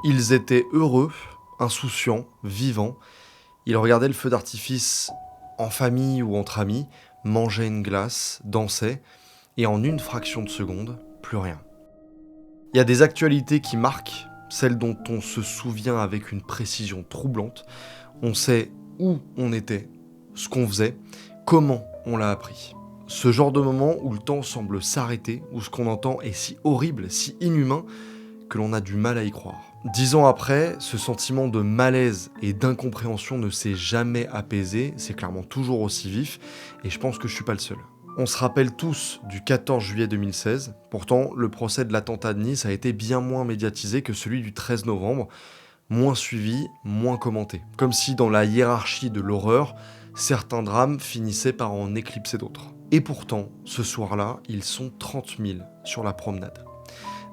Ils étaient heureux, insouciants, vivants. Ils regardaient le feu d'artifice en famille ou entre amis, mangeaient une glace, dansaient, et en une fraction de seconde, plus rien. Il y a des actualités qui marquent, celles dont on se souvient avec une précision troublante. On sait où on était, ce qu'on faisait, comment on l'a appris. Ce genre de moment où le temps semble s'arrêter, où ce qu'on entend est si horrible, si inhumain, que l'on a du mal à y croire. 10 ans après, ce sentiment de malaise et d'incompréhension ne s'est jamais apaisé, c'est clairement toujours aussi vif, et je pense que je suis pas le seul. On se rappelle tous du 14 juillet 2016, pourtant le procès de l'attentat de Nice a été bien moins médiatisé que celui du 13 novembre, moins suivi, moins commenté. Comme si dans la hiérarchie de l'horreur, certains drames finissaient par en éclipser d'autres. Et pourtant, ce soir-là, ils sont 30 000 sur la promenade.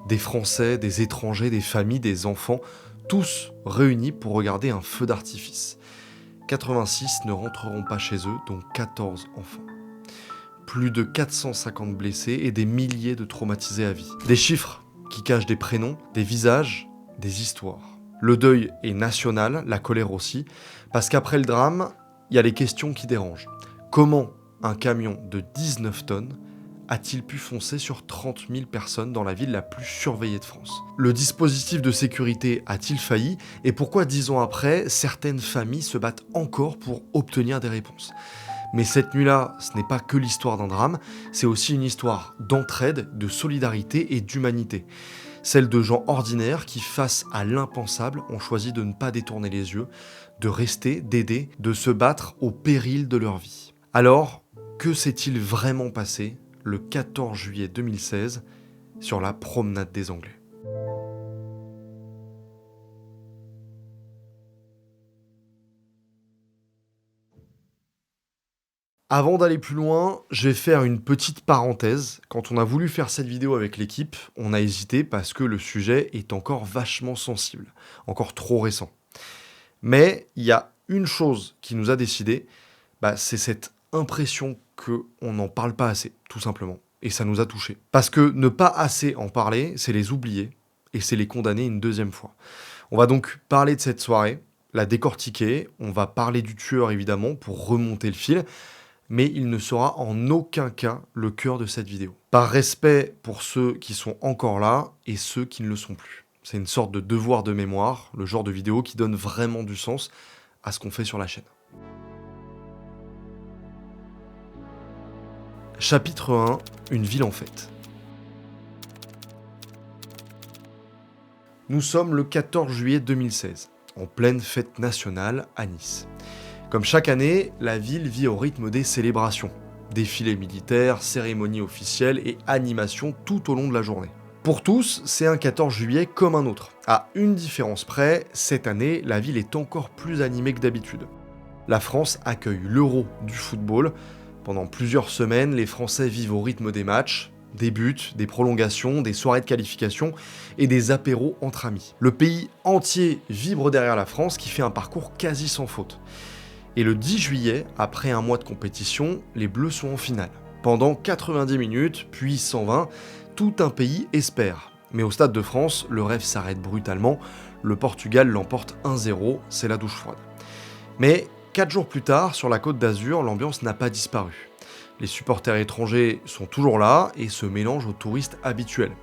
Des Français, des étrangers, des familles, des enfants, tous réunis pour regarder un feu d'artifice. 86 ne rentreront pas chez eux, dont 14 enfants. Plus de 450 blessés et des milliers de traumatisés à vie. Des chiffres qui cachent des prénoms, des visages, des histoires. Le deuil est national, la colère aussi, parce qu'après le drame, il y a les questions qui dérangent. Comment un camion de 19 tonnes a-t-il pu foncer sur 30 000 personnes dans la ville la plus surveillée de France? Le dispositif de sécurité a-t-il failli? Et pourquoi 10 ans après, certaines familles se battent encore pour obtenir des réponses? Mais cette nuit-là, ce n'est pas que l'histoire d'un drame, c'est aussi une histoire d'entraide, de solidarité et d'humanité. Celle de gens ordinaires qui, face à l'impensable, ont choisi de ne pas détourner les yeux, de rester, d'aider, de se battre au péril de leur vie. Alors, que s'est-il vraiment passé le 14 juillet 2016 sur la promenade des Anglais? Avant d'aller plus loin, je vais faire une petite parenthèse. Quand on a voulu faire cette vidéo avec l'équipe, on a hésité parce que le sujet est encore vachement sensible, encore trop récent. Mais il y a une chose qui nous a décidé, c'est cette impression qu'on n'en parle pas assez, tout simplement. Et ça nous a touchés. Parce que ne pas assez en parler, c'est les oublier et c'est les condamner une deuxième fois. On va donc parler de cette soirée, la décortiquer, on va parler du tueur évidemment pour remonter le fil, mais il ne sera en aucun cas le cœur de cette vidéo. Par respect pour ceux qui sont encore là et ceux qui ne le sont plus. C'est une sorte de devoir de mémoire, le genre de vidéo qui donne vraiment du sens à ce qu'on fait sur la chaîne. Chapitre 1, une ville en fête. Nous sommes le 14 juillet 2016, en pleine fête nationale à Nice. Comme chaque année, la ville vit au rythme des célébrations. Défilés militaires, cérémonies officielles et animations tout au long de la journée. Pour tous, c'est un 14 juillet comme un autre. À une différence près, cette année, la ville est encore plus animée que d'habitude. La France accueille l'Euro du football. Pendant plusieurs semaines, les Français vivent au rythme des matchs, des buts, des prolongations, des soirées de qualification et des apéros entre amis. Le pays entier vibre derrière la France qui fait un parcours quasi sans faute. Et le 10 juillet, après un mois de compétition, les Bleus sont en finale. Pendant 90 minutes, puis 120, tout un pays espère. Mais au Stade de France, le rêve s'arrête brutalement. Le Portugal l'emporte 1-0, c'est la douche froide. Mais 4 jours plus tard, sur la Côte d'Azur, l'ambiance n'a pas disparu. Les supporters étrangers sont toujours là et se mélangent aux touristes habituels.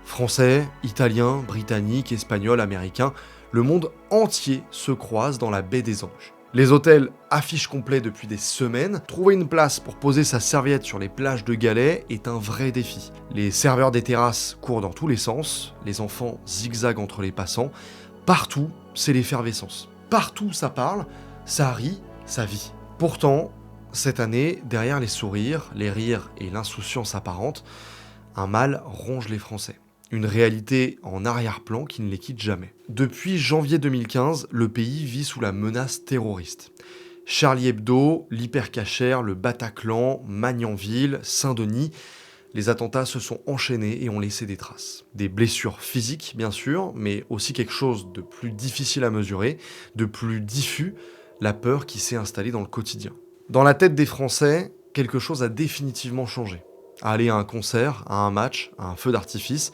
Français, Italiens, Britanniques, Espagnols, Américains, le monde entier se croise dans la baie des Anges. Les hôtels affichent complet depuis des semaines. Trouver une place pour poser sa serviette sur les plages de galets est un vrai défi. Les serveurs des terrasses courent dans tous les sens, les enfants zigzaguent entre les passants. Partout, c'est l'effervescence. Partout, ça parle, ça rit, ça vit. Pourtant, cette année, derrière les sourires, les rires et l'insouciance apparente, un mal ronge les Français. Une réalité en arrière-plan qui ne les quitte jamais. Depuis janvier 2015, le pays vit sous la menace terroriste. Charlie Hebdo, l'Hypercacher, le Bataclan, Magnanville, Saint-Denis, les attentats se sont enchaînés et ont laissé des traces. Des blessures physiques, bien sûr, mais aussi quelque chose de plus difficile à mesurer, de plus diffus, la peur qui s'est installée dans le quotidien. Dans la tête des Français, quelque chose a définitivement changé. À aller à un concert, à un match, à un feu d'artifice,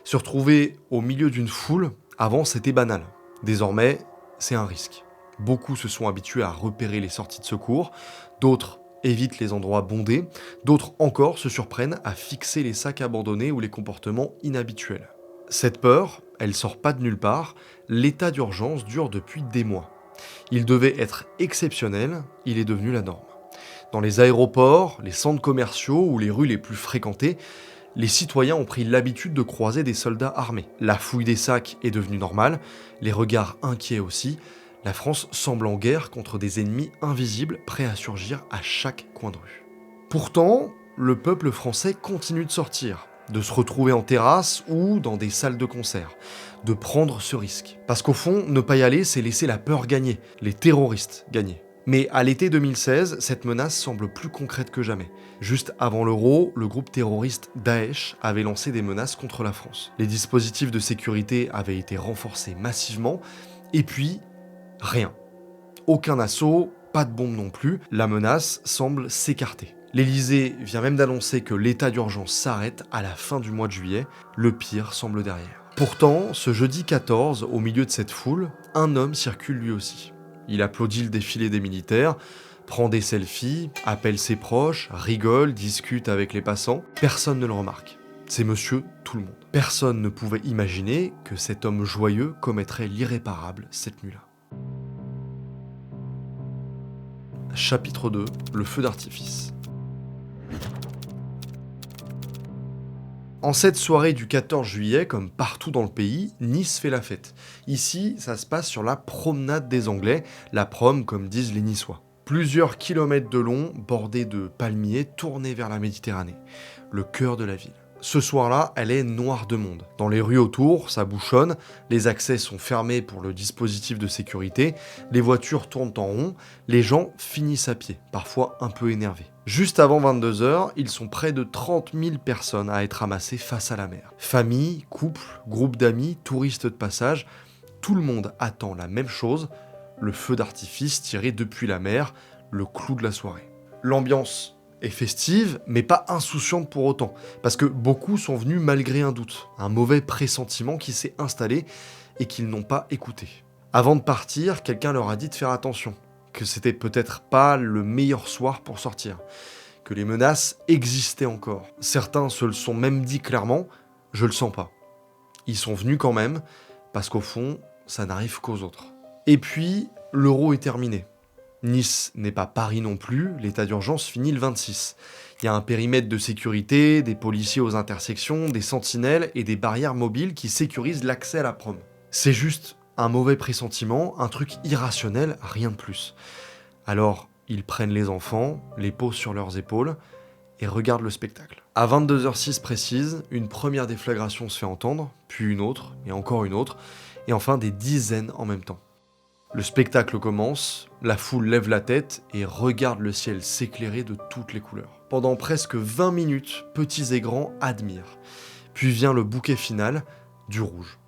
se retrouver au milieu d'une foule, Avant, c'était banal. Désormais, c'est un risque. Beaucoup se sont habitués à repérer les sorties de secours, d'autres évitent les endroits bondés, d'autres encore se surprennent à fixer les sacs abandonnés ou les comportements inhabituels. Cette peur, elle sort pas de nulle part, l'état d'urgence dure depuis des mois. Il devait être exceptionnel, il est devenu la norme. Dans les aéroports, les centres commerciaux ou les rues les plus fréquentées, les citoyens ont pris l'habitude de croiser des soldats armés. La fouille des sacs est devenue normale, les regards inquiets aussi. La France semble en guerre contre des ennemis invisibles prêts à surgir à chaque coin de rue. Pourtant, le peuple français continue de sortir, de se retrouver en terrasse ou dans des salles de concert, de prendre ce risque. Parce qu'au fond, ne pas y aller, c'est laisser la peur gagner, les terroristes gagner. Mais à l'été 2016, cette menace semble plus concrète que jamais. Juste avant l'euro, le groupe terroriste Daesh avait lancé des menaces contre la France. Les dispositifs de sécurité avaient été renforcés massivement, et puis, rien. Aucun assaut, pas de bombe non plus, la menace semble s'écarter. L'Élysée vient même d'annoncer que l'état d'urgence s'arrête à la fin du mois de juillet, le pire semble derrière. Pourtant, ce jeudi 14, au milieu de cette foule, un homme circule lui aussi. Il applaudit le défilé des militaires, prend des selfies, appelle ses proches, rigole, discute avec les passants. Personne ne le remarque. C'est monsieur tout le monde. Personne ne pouvait imaginer que cet homme joyeux commettrait l'irréparable cette nuit-là. Chapitre 2, le feu d'artifice. En cette soirée du 14 juillet, comme partout dans le pays, Nice fait la fête. Ici, ça se passe sur la promenade des Anglais, la prom comme disent les Niçois. Plusieurs kilomètres de long, bordés de palmiers, tournés vers la Méditerranée, le cœur de la ville. Ce soir-là, elle est noire de monde. Dans les rues autour, ça bouchonne, les accès sont fermés pour le dispositif de sécurité, les voitures tournent en rond, les gens finissent à pied, parfois un peu énervés. Juste avant 22h, ils sont près de 30 000 personnes à être amassées face à la mer. Familles, couples, groupes d'amis, touristes de passage, tout le monde attend la même chose, le feu d'artifice tiré depuis la mer, le clou de la soirée. L'ambiance est festive, mais pas insouciante pour autant, parce que beaucoup sont venus malgré un doute, un mauvais pressentiment qui s'est installé et qu'ils n'ont pas écouté. Avant de partir, quelqu'un leur a dit de faire attention, que c'était peut-être pas le meilleur soir pour sortir, que les menaces existaient encore. Certains se le sont même dit clairement, je le sens pas. Ils sont venus quand même, parce qu'au fond, ça n'arrive qu'aux autres. Et puis, l'euro est terminé. Nice n'est pas Paris non plus, l'état d'urgence finit le 26. Il y a un périmètre de sécurité, des policiers aux intersections, des sentinelles et des barrières mobiles qui sécurisent l'accès à la prom. C'est juste un mauvais pressentiment, un truc irrationnel, rien de plus. Alors, ils prennent les enfants, les posent sur leurs épaules et regardent le spectacle. À 22h06 précise, une première déflagration se fait entendre, puis une autre, et encore une autre, et enfin des dizaines en même temps. Le spectacle commence, la foule lève la tête et regarde le ciel s'éclairer de toutes les couleurs. Pendant presque 20 minutes, petits et grands admirent. Puis vient le bouquet final, du rouge.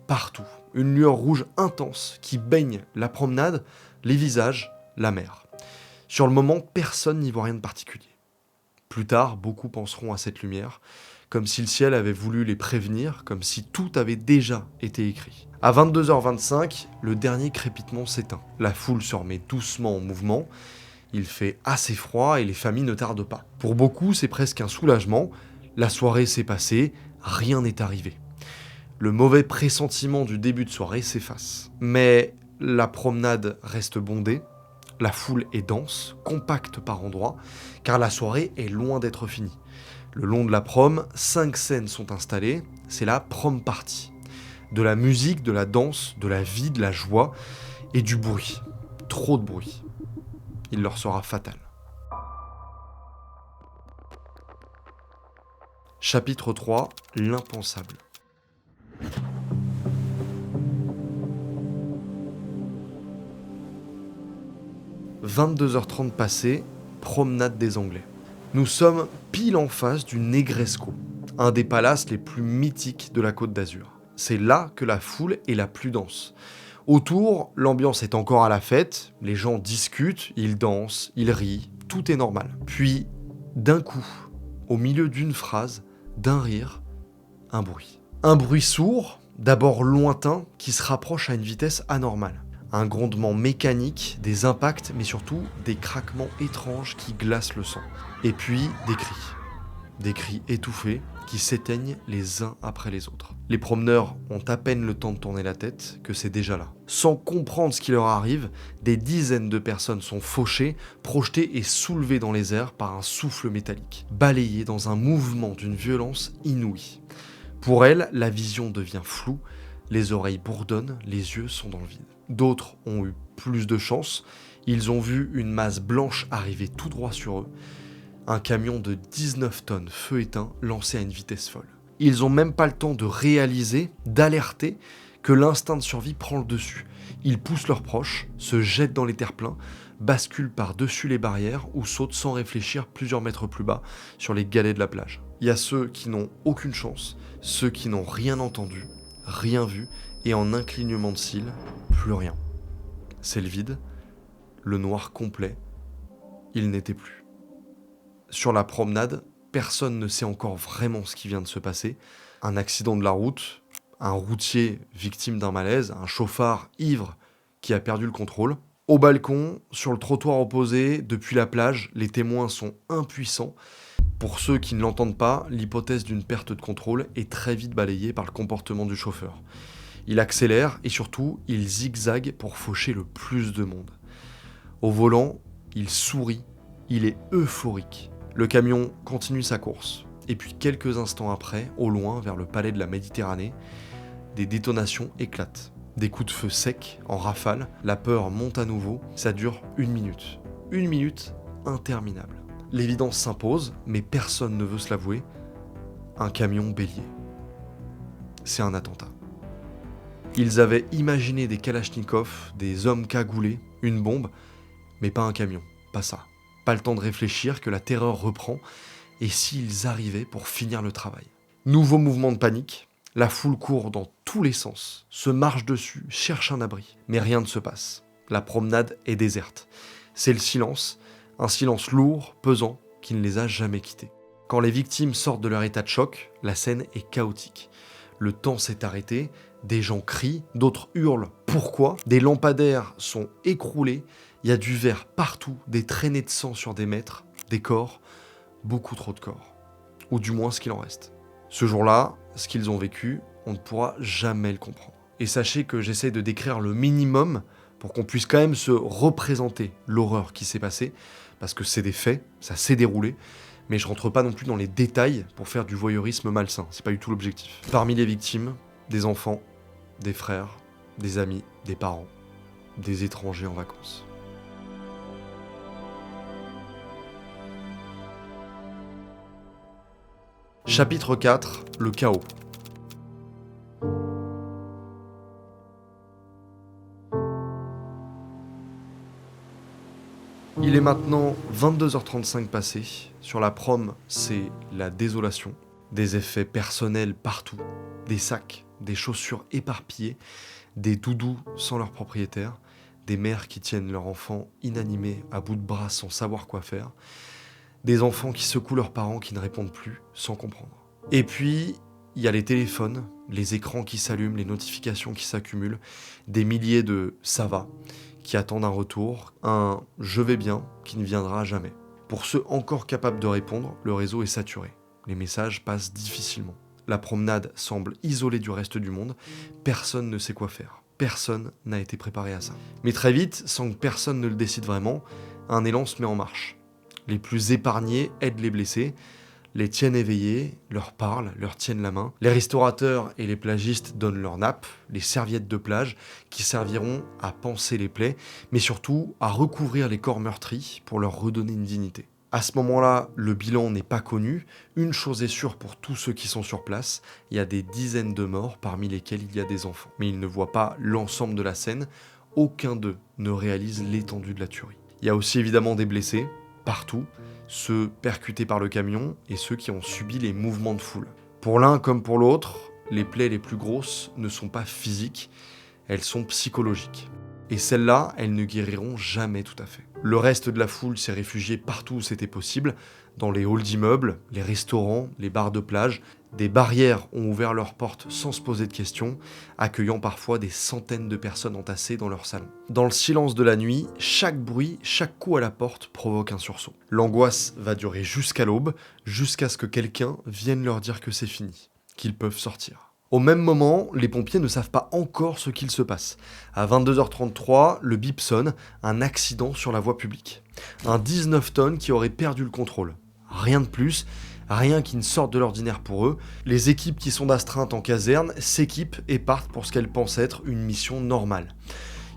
Partout, une lueur rouge intense qui baigne la promenade, les visages, la mer. Sur le moment, personne n'y voit rien de particulier. Plus tard, beaucoup penseront à cette lumière, comme si le ciel avait voulu les prévenir, comme si tout avait déjà été écrit. À 22h25, le dernier crépitement s'éteint. La foule se remet doucement en mouvement. Il fait assez froid et les familles ne tardent pas. Pour beaucoup, c'est presque un soulagement. La soirée s'est passée, rien n'est arrivé. Le mauvais pressentiment du début de soirée s'efface. Mais la promenade reste bondée. La foule est dense, compacte par endroits, car la soirée est loin d'être finie. Le long de la prom, 5 scènes sont installées, c'est la prom party. De la musique, de la danse, de la vie, de la joie et du bruit. Trop de bruit. Il leur sera fatal. Chapitre 3, l'impensable. « 22h30 passées, promenade des Anglais. Nous sommes pile en face du Negresco, un des palaces les plus mythiques de la Côte d'Azur. C'est là que la foule est la plus dense. Autour, l'ambiance est encore à la fête, les gens discutent, ils dansent, ils rient, tout est normal. Puis, d'un coup, au milieu d'une phrase, d'un rire, un bruit. Un bruit sourd, d'abord lointain, qui se rapproche à une vitesse anormale. Un grondement mécanique, des impacts, mais surtout des craquements étranges qui glacent le sang. Et puis des cris étouffés qui s'éteignent les uns après les autres. Les promeneurs ont à peine le temps de tourner la tête que c'est déjà là. Sans comprendre ce qui leur arrive, des dizaines de personnes sont fauchées, projetées et soulevées dans les airs par un souffle métallique, balayées dans un mouvement d'une violence inouïe. Pour elles, la vision devient floue, les oreilles bourdonnent, les yeux sont dans le vide. D'autres ont eu plus de chance, ils ont vu une masse blanche arriver tout droit sur eux, un camion de 19 tonnes feu éteint lancé à une vitesse folle. Ils n'ont même pas le temps de réaliser, d'alerter que l'instinct de survie prend le dessus. Ils poussent leurs proches, se jettent dans les terre-pleins, basculent par-dessus les barrières ou sautent sans réfléchir plusieurs mètres plus bas sur les galets de la plage. Il y a ceux qui n'ont aucune chance, ceux qui n'ont rien entendu, rien vu, et en un clignement de cils, plus rien. C'est le vide, le noir complet, il n'était plus. Sur la promenade, personne ne sait encore vraiment ce qui vient de se passer. Un accident de la route, un routier victime d'un malaise, un chauffard ivre qui a perdu le contrôle. Au balcon, sur le trottoir opposé, depuis la plage, les témoins sont impuissants. Pour ceux qui ne l'entendent pas, l'hypothèse d'une perte de contrôle est très vite balayée par le comportement du chauffeur. Il accélère et surtout, il zigzague pour faucher le plus de monde. Au volant, il sourit, il est euphorique. Le camion continue sa course. Et puis quelques instants après, au loin, vers le palais de la Méditerranée, des détonations éclatent. Des coups de feu secs, en rafale, la peur monte à nouveau, ça dure 1 minute. 1 minute interminable. L'évidence s'impose, mais personne ne veut se l'avouer. Un camion bélier. C'est un attentat. Ils avaient imaginé des kalachnikovs, des hommes cagoulés, une bombe, mais pas un camion, pas ça. Pas le temps de réfléchir que la terreur reprend, et s'ils arrivaient pour finir le travail. Nouveau mouvement de panique, la foule court dans tous les sens, se marche dessus, cherche un abri. Mais rien ne se passe. La promenade est déserte. C'est le silence, un silence lourd, pesant, qui ne les a jamais quittés. Quand les victimes sortent de leur état de choc, la scène est chaotique. Le temps s'est arrêté, des gens crient, d'autres hurlent. Pourquoi ? Des lampadaires sont écroulés, il y a du verre partout, des traînées de sang sur des mètres, des corps, beaucoup trop de corps. Ou du moins ce qu'il en reste. Ce jour-là, ce qu'ils ont vécu, on ne pourra jamais le comprendre. Et sachez que j'essaie de décrire le minimum pour qu'on puisse quand même se représenter l'horreur qui s'est passée, parce que c'est des faits, ça s'est déroulé, mais je rentre pas non plus dans les détails pour faire du voyeurisme malsain, c'est pas du tout l'objectif. Parmi les victimes, des enfants, des frères, des amis, des parents, des étrangers en vacances. Chapitre 4, le chaos. Il est maintenant 22h35 passé. Sur la prom, c'est la désolation. Des effets personnels partout. Des sacs, des chaussures éparpillées, des doudous sans leur propriétaire, des mères qui tiennent leur enfant inanimé à bout de bras sans savoir quoi faire, des enfants qui secouent leurs parents qui ne répondent plus sans comprendre. Et puis, il y a les téléphones, les écrans qui s'allument, les notifications qui s'accumulent, des milliers de « ça va » qui attendent un retour, un « je vais bien » qui ne viendra jamais. Pour ceux encore capables de répondre, le réseau est saturé. Les messages passent difficilement. La promenade semble isolée du reste du monde. Personne ne sait quoi faire. Personne n'a été préparé à ça. Mais très vite, sans que personne ne le décide vraiment, un élan se met en marche. Les plus épargnés aident les blessés, les tiennent éveillés, leur parlent, leur tiennent la main. Les restaurateurs et les plagistes donnent leurs nappes, les serviettes de plage qui serviront à panser les plaies, mais surtout à recouvrir les corps meurtris pour leur redonner une dignité. À ce moment-là, le bilan n'est pas connu. Une chose est sûre pour tous ceux qui sont sur place, il y a des dizaines de morts parmi lesquels il y a des enfants. Mais ils ne voient pas l'ensemble de la scène, aucun d'eux ne réalise l'étendue de la tuerie. Il y a aussi évidemment des blessés, partout, ceux percutés par le camion et ceux qui ont subi les mouvements de foule. Pour l'un comme pour l'autre, les plaies les plus grosses ne sont pas physiques, elles sont psychologiques. Et celles-là, elles ne guériront jamais tout à fait. Le reste de la foule s'est réfugié partout où c'était possible, dans les halls d'immeubles, les restaurants, les bars de plage. Des barrières ont ouvert leurs portes sans se poser de questions, accueillant parfois des centaines de personnes entassées dans leur salon. Dans le silence de la nuit, chaque bruit, chaque coup à la porte provoque un sursaut. L'angoisse va durer jusqu'à l'aube, jusqu'à ce que quelqu'un vienne leur dire que c'est fini, qu'ils peuvent sortir. Au même moment, les pompiers ne savent pas encore ce qu'il se passe. À 22h33, le bip sonne, un accident sur la voie publique. Un 19 tonnes qui aurait perdu le contrôle. Rien de plus, rien qui ne sorte de l'ordinaire pour eux. Les équipes qui sont d'astreinte en caserne s'équipent et partent pour ce qu'elles pensent être une mission normale.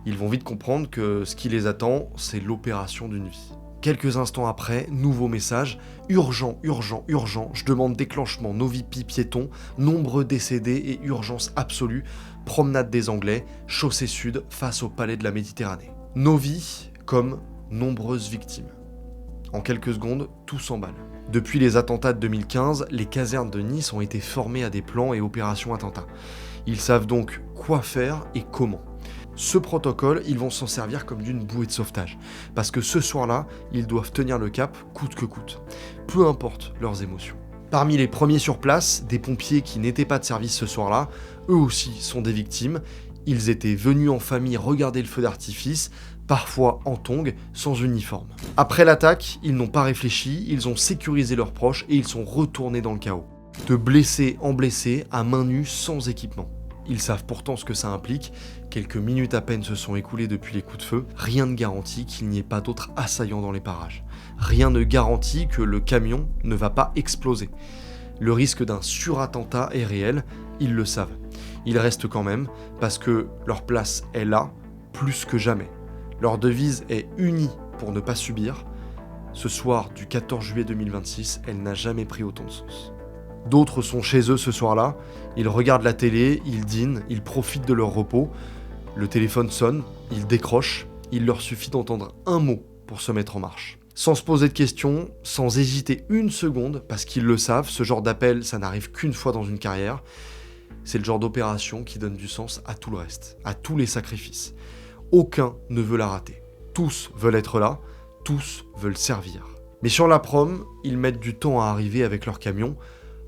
Ils vont vite comprendre que ce qui les attend, c'est l'opération d'une vie. Quelques instants après, nouveau message. Urgent, urgent, urgent. Je demande déclenchement Novipi piéton, nombreux décédés et urgence absolue. Promenade des Anglais, chaussée sud, face au palais de la Méditerranée. Novi comme nombreuses victimes. En quelques secondes, tout s'emballe. Depuis les attentats de 2015, les casernes de Nice ont été formées à des plans et opérations attentats. Ils savent donc quoi faire et comment. Ce protocole, ils vont s'en servir comme d'une bouée de sauvetage. Parce que ce soir-là, ils doivent tenir le cap coûte que coûte. Peu importe leurs émotions. Parmi les premiers sur place, des pompiers qui n'étaient pas de service ce soir-là, eux aussi sont des victimes. Ils étaient venus en famille regarder le feu d'artifice, parfois en tongs, sans uniforme. Après l'attaque, ils n'ont pas réfléchi, ils ont sécurisé leurs proches et ils sont retournés dans le chaos. De blessé en blessé, à main nue, sans équipement. Ils savent pourtant ce que ça implique, quelques minutes à peine se sont écoulées depuis les coups de feu, rien ne garantit qu'il n'y ait pas d'autres assaillants dans les parages. Rien ne garantit que le camion ne va pas exploser. Le risque d'un surattentat est réel, ils le savent. Ils restent quand même, parce que leur place est là, plus que jamais. Leur devise est unie pour ne pas subir. Ce soir du 14 juillet 2026, elle n'a jamais pris autant de sens. D'autres sont chez eux ce soir-là, ils regardent la télé, ils dînent, ils profitent de leur repos. Le téléphone sonne, ils décrochent, il leur suffit d'entendre un mot pour se mettre en marche. Sans se poser de questions, sans hésiter une seconde, parce qu'ils le savent, ce genre d'appel, ça n'arrive qu'une fois dans une carrière. C'est le genre d'opération qui donne du sens à tout le reste, à tous les sacrifices. Aucun ne veut la rater. Tous veulent être là, tous veulent servir. Mais sur la prom, ils mettent du temps à arriver avec leur camion.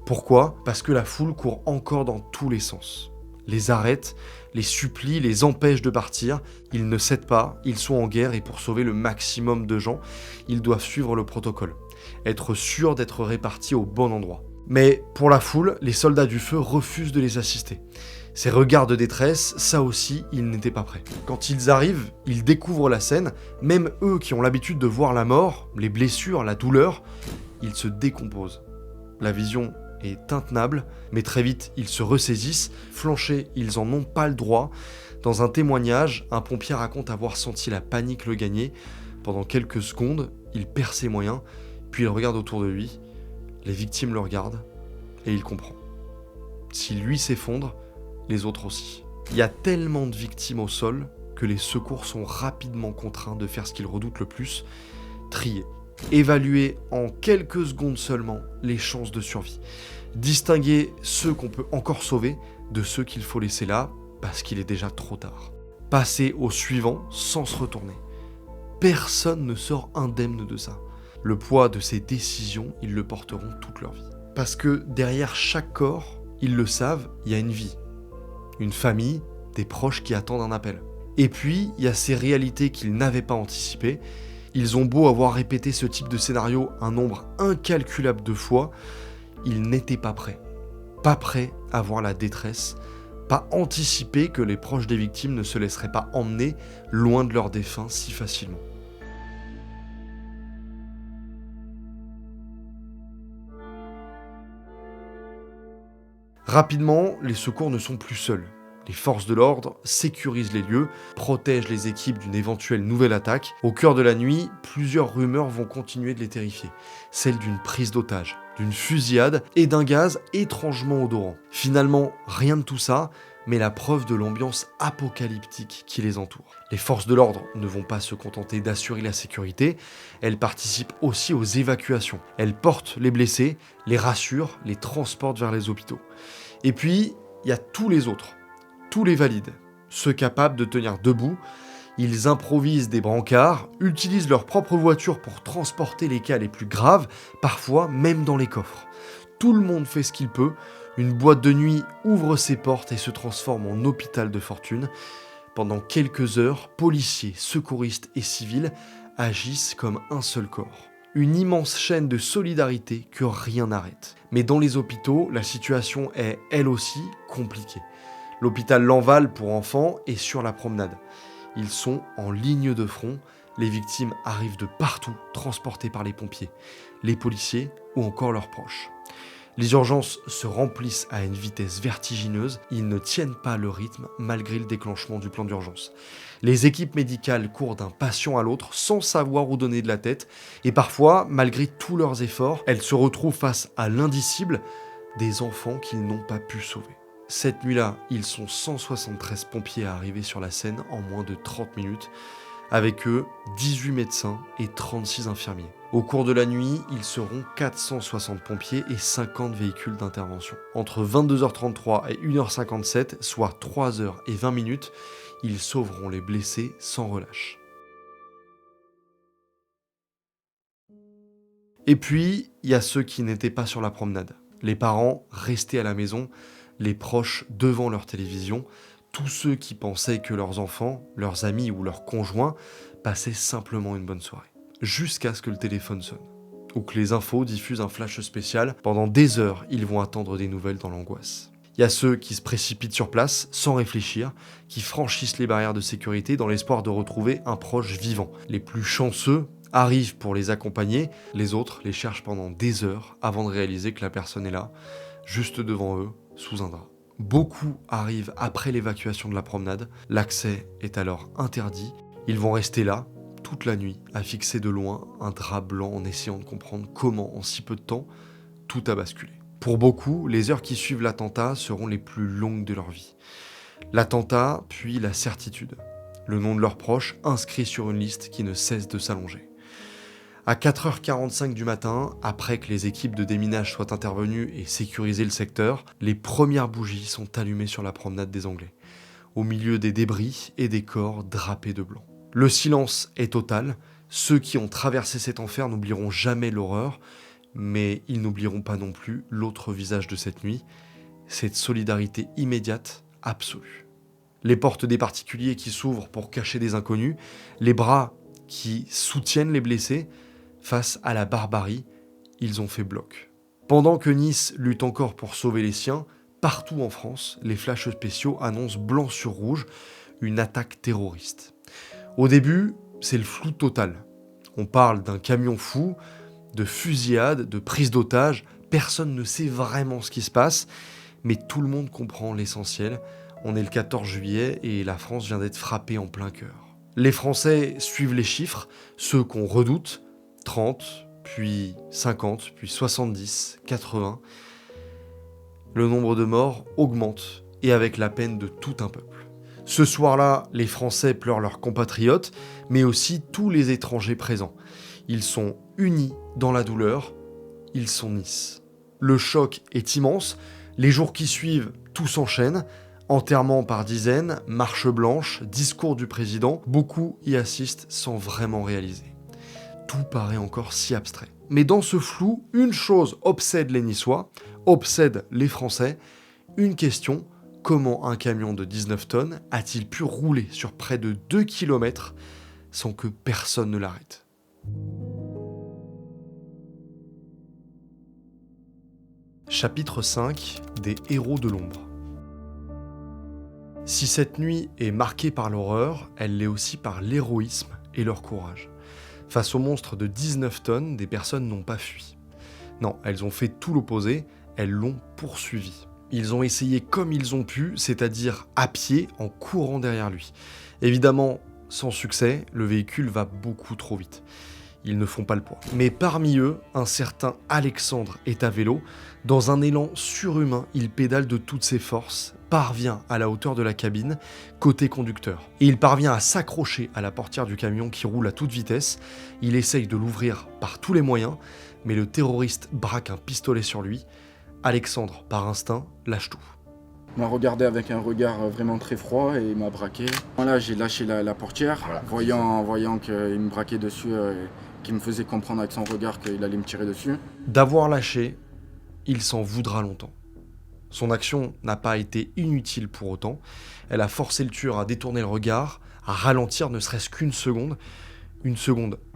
Pourquoi ? Parce que la foule court encore dans tous les sens. Les arrête, les supplie, les empêche de partir. Ils ne cèdent pas, ils sont en guerre et pour sauver le maximum de gens, ils doivent suivre le protocole. Être sûrs d'être répartis au bon endroit. Mais pour la foule, les soldats du feu refusent de les assister. Ces regards de détresse, ça aussi, ils n'étaient pas prêts. Quand ils arrivent, ils découvrent la scène, même eux qui ont l'habitude de voir la mort, les blessures, la douleur, ils se décomposent. La vision est intenable, mais très vite, ils se ressaisissent. Flanchés, ils en ont pas le droit. Dans un témoignage, un pompier raconte avoir senti la panique le gagner. Pendant quelques secondes, il perd ses moyens, puis il regarde autour de lui. Les victimes le regardent, et il comprend. Si lui s'effondre, les autres aussi. Il y a tellement de victimes au sol que les secours sont rapidement contraints de faire ce qu'ils redoutent le plus, trier. Évaluer en quelques secondes seulement les chances de survie. Distinguer ceux qu'on peut encore sauver de ceux qu'il faut laisser là parce qu'il est déjà trop tard. Passer au suivant sans se retourner. Personne ne sort indemne de ça. Le poids de ces décisions, ils le porteront toute leur vie. Parce que derrière chaque corps, ils le savent, il y a une vie. Une famille, des proches qui attendent un appel. Et puis, il y a ces réalités qu'ils n'avaient pas anticipées. Ils ont beau avoir répété ce type de scénario un nombre incalculable de fois, ils n'étaient pas prêts. Pas prêts à voir la détresse, pas anticipés que les proches des victimes ne se laisseraient pas emmener loin de leurs défunts si facilement. Rapidement, les secours ne sont plus seuls. Les forces de l'ordre sécurisent les lieux, protègent les équipes d'une éventuelle nouvelle attaque. Au cœur de la nuit, plusieurs rumeurs vont continuer de les terrifier. Celle d'une prise d'otage, d'une fusillade et d'un gaz étrangement odorant. Finalement, rien de tout ça, mais la preuve de l'ambiance apocalyptique qui les entoure. Les forces de l'ordre ne vont pas se contenter d'assurer la sécurité, elles participent aussi aux évacuations. Elles portent les blessés, les rassurent, les transportent vers les hôpitaux. Et puis, il y a tous les autres. Tous les valides, ceux capables de tenir debout, ils improvisent des brancards, utilisent leur propre voiture pour transporter les cas les plus graves, parfois même dans les coffres. Tout le monde fait ce qu'il peut. Une boîte de nuit ouvre ses portes et se transforme en hôpital de fortune. Pendant quelques heures, policiers, secouristes et civils agissent comme un seul corps. Une immense chaîne de solidarité que rien n'arrête. Mais dans les hôpitaux, la situation est, elle aussi, compliquée. L'hôpital Lanval pour enfants est sur la promenade. Ils sont en ligne de front. Les victimes arrivent de partout, transportées par les pompiers, les policiers ou encore leurs proches. Les urgences se remplissent à une vitesse vertigineuse, ils ne tiennent pas le rythme malgré le déclenchement du plan d'urgence. Les équipes médicales courent d'un patient à l'autre sans savoir où donner de la tête, et parfois, malgré tous leurs efforts, elles se retrouvent face à l'indicible, des enfants qu'ils n'ont pas pu sauver. Cette nuit-là, ils sont 173 pompiers à arriver sur la scène en moins de 30 minutes, avec eux 18 médecins et 36 infirmiers. Au cours de la nuit, ils seront 460 pompiers et 50 véhicules d'intervention. Entre 22h33 et 1h57, soit 3h20, ils sauveront les blessés sans relâche. Et puis, il y a ceux qui n'étaient pas sur la promenade. Les parents restés à la maison, les proches devant leur télévision, tous ceux qui pensaient que leurs enfants, leurs amis ou leurs conjoints passaient simplement une bonne soirée. Jusqu'à ce que le téléphone sonne, ou que les infos diffusent un flash spécial. Pendant des heures, ils vont attendre des nouvelles dans l'angoisse. Il y a ceux qui se précipitent sur place, sans réfléchir, qui franchissent les barrières de sécurité dans l'espoir de retrouver un proche vivant. Les plus chanceux arrivent pour les accompagner, les autres les cherchent pendant des heures avant de réaliser que la personne est là, juste devant eux, sous un drap. Beaucoup arrivent après l'évacuation de la promenade, l'accès est alors interdit, ils vont rester là, toute la nuit, à fixer de loin un drap blanc en essayant de comprendre comment, en si peu de temps, tout a basculé. Pour beaucoup, les heures qui suivent l'attentat seront les plus longues de leur vie. L'attentat, puis la certitude. Le nom de leurs proches inscrit sur une liste qui ne cesse de s'allonger. À 4h45 du matin, après que les équipes de déminage soient intervenues et sécurisé le secteur, les premières bougies sont allumées sur la promenade des Anglais, au milieu des débris et des corps drapés de blanc. Le silence est total, ceux qui ont traversé cet enfer n'oublieront jamais l'horreur, mais ils n'oublieront pas non plus l'autre visage de cette nuit, cette solidarité immédiate, absolue. Les portes des particuliers qui s'ouvrent pour cacher des inconnus, les bras qui soutiennent les blessés, face à la barbarie, ils ont fait bloc. Pendant que Nice lutte encore pour sauver les siens, partout en France, les flashs spéciaux annoncent blanc sur rouge une attaque terroriste. Au début, c'est le flou total. On parle d'un camion fou, de fusillade, de prise d'otages. Personne ne sait vraiment ce qui se passe, mais tout le monde comprend l'essentiel. On est le 14 juillet et la France vient d'être frappée en plein cœur. Les Français suivent les chiffres, ceux qu'on redoute, 30, puis 50, puis 70, 80. Le nombre de morts augmente, et avec la peine de tout un peuple. Ce soir-là, les Français pleurent leurs compatriotes, mais aussi tous les étrangers présents. Ils sont unis dans la douleur, ils sont Nice. Le choc est immense, les jours qui suivent, tout s'enchaîne, enterrement par dizaines, marche blanche, discours du président, beaucoup y assistent sans vraiment réaliser. Tout paraît encore si abstrait. Mais dans ce flou, une chose obsède les Niçois, obsède les Français, une question: comment un camion de 19 tonnes a-t-il pu rouler sur près de 2 km sans que personne ne l'arrête ? Chapitre 5 des héros de l'ombre. Si cette nuit est marquée par l'horreur, elle l'est aussi par l'héroïsme et leur courage. Face au monstre de 19 tonnes, des personnes n'ont pas fui. Non, elles ont fait tout l'opposé, elles l'ont poursuivi. Ils ont essayé comme ils ont pu, c'est-à-dire à pied, en courant derrière lui. Évidemment, sans succès, le véhicule va beaucoup trop vite. Ils ne font pas le poids. Mais parmi eux, un certain Alexandre est à vélo. Dans un élan surhumain, il pédale de toutes ses forces, parvient à la hauteur de la cabine, côté conducteur. Et il parvient à s'accrocher à la portière du camion qui roule à toute vitesse. Il essaye de l'ouvrir par tous les moyens, mais le terroriste braque un pistolet sur lui. Alexandre, par instinct, lâche tout. Il m'a regardé avec un regard vraiment très froid et il m'a braqué. Là, j'ai lâché la portière, voyant qu'il me braquait dessus, qu'il me faisait comprendre avec son regard qu'il allait me tirer dessus. D'avoir lâché, il s'en voudra longtemps. Son action n'a pas été inutile pour autant. Elle a forcé le tueur à détourner le regard, à ralentir ne serait-ce qu'une seconde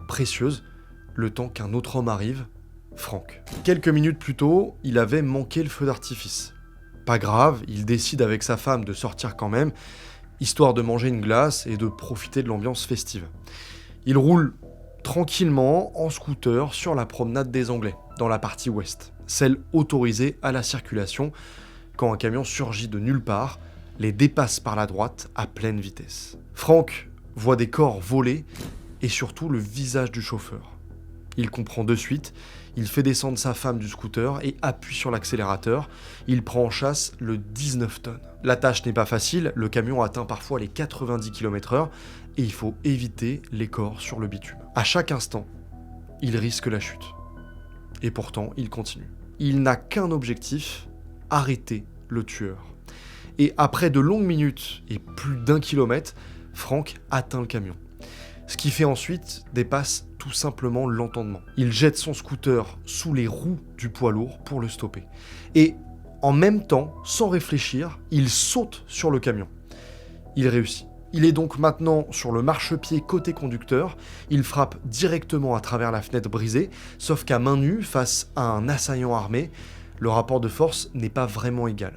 précieuse, le temps qu'un autre homme arrive, Franck. Quelques minutes plus tôt, il avait manqué le feu d'artifice. Pas grave, il décide avec sa femme de sortir quand même, histoire de manger une glace et de profiter de l'ambiance festive. Il roule tranquillement en scooter sur la promenade des Anglais, dans la partie ouest, celle autorisée à la circulation, quand un camion surgit de nulle part, les dépasse par la droite à pleine vitesse. Franck voit des corps voler et surtout le visage du chauffeur. Il comprend de suite, il fait descendre sa femme du scooter et appuie sur l'accélérateur. Il prend en chasse le 19 tonnes. La tâche n'est pas facile, le camion atteint parfois les 90 km/h et il faut éviter les corps sur le bitume. À chaque instant, il risque la chute. Et pourtant, il continue. Il n'a qu'un objectif, arrêter le tueur. Et après de longues minutes et plus d'1 kilomètre, Franck atteint le camion. Ce qu'il fait ensuite dépasse tout simplement l'entendement. Il jette son scooter sous les roues du poids lourd pour le stopper. Et en même temps, sans réfléchir, il saute sur le camion. Il réussit. Il est donc maintenant sur le marchepied côté conducteur. Il frappe directement à travers la fenêtre brisée, sauf qu'à main nue, face à un assaillant armé, le rapport de force n'est pas vraiment égal.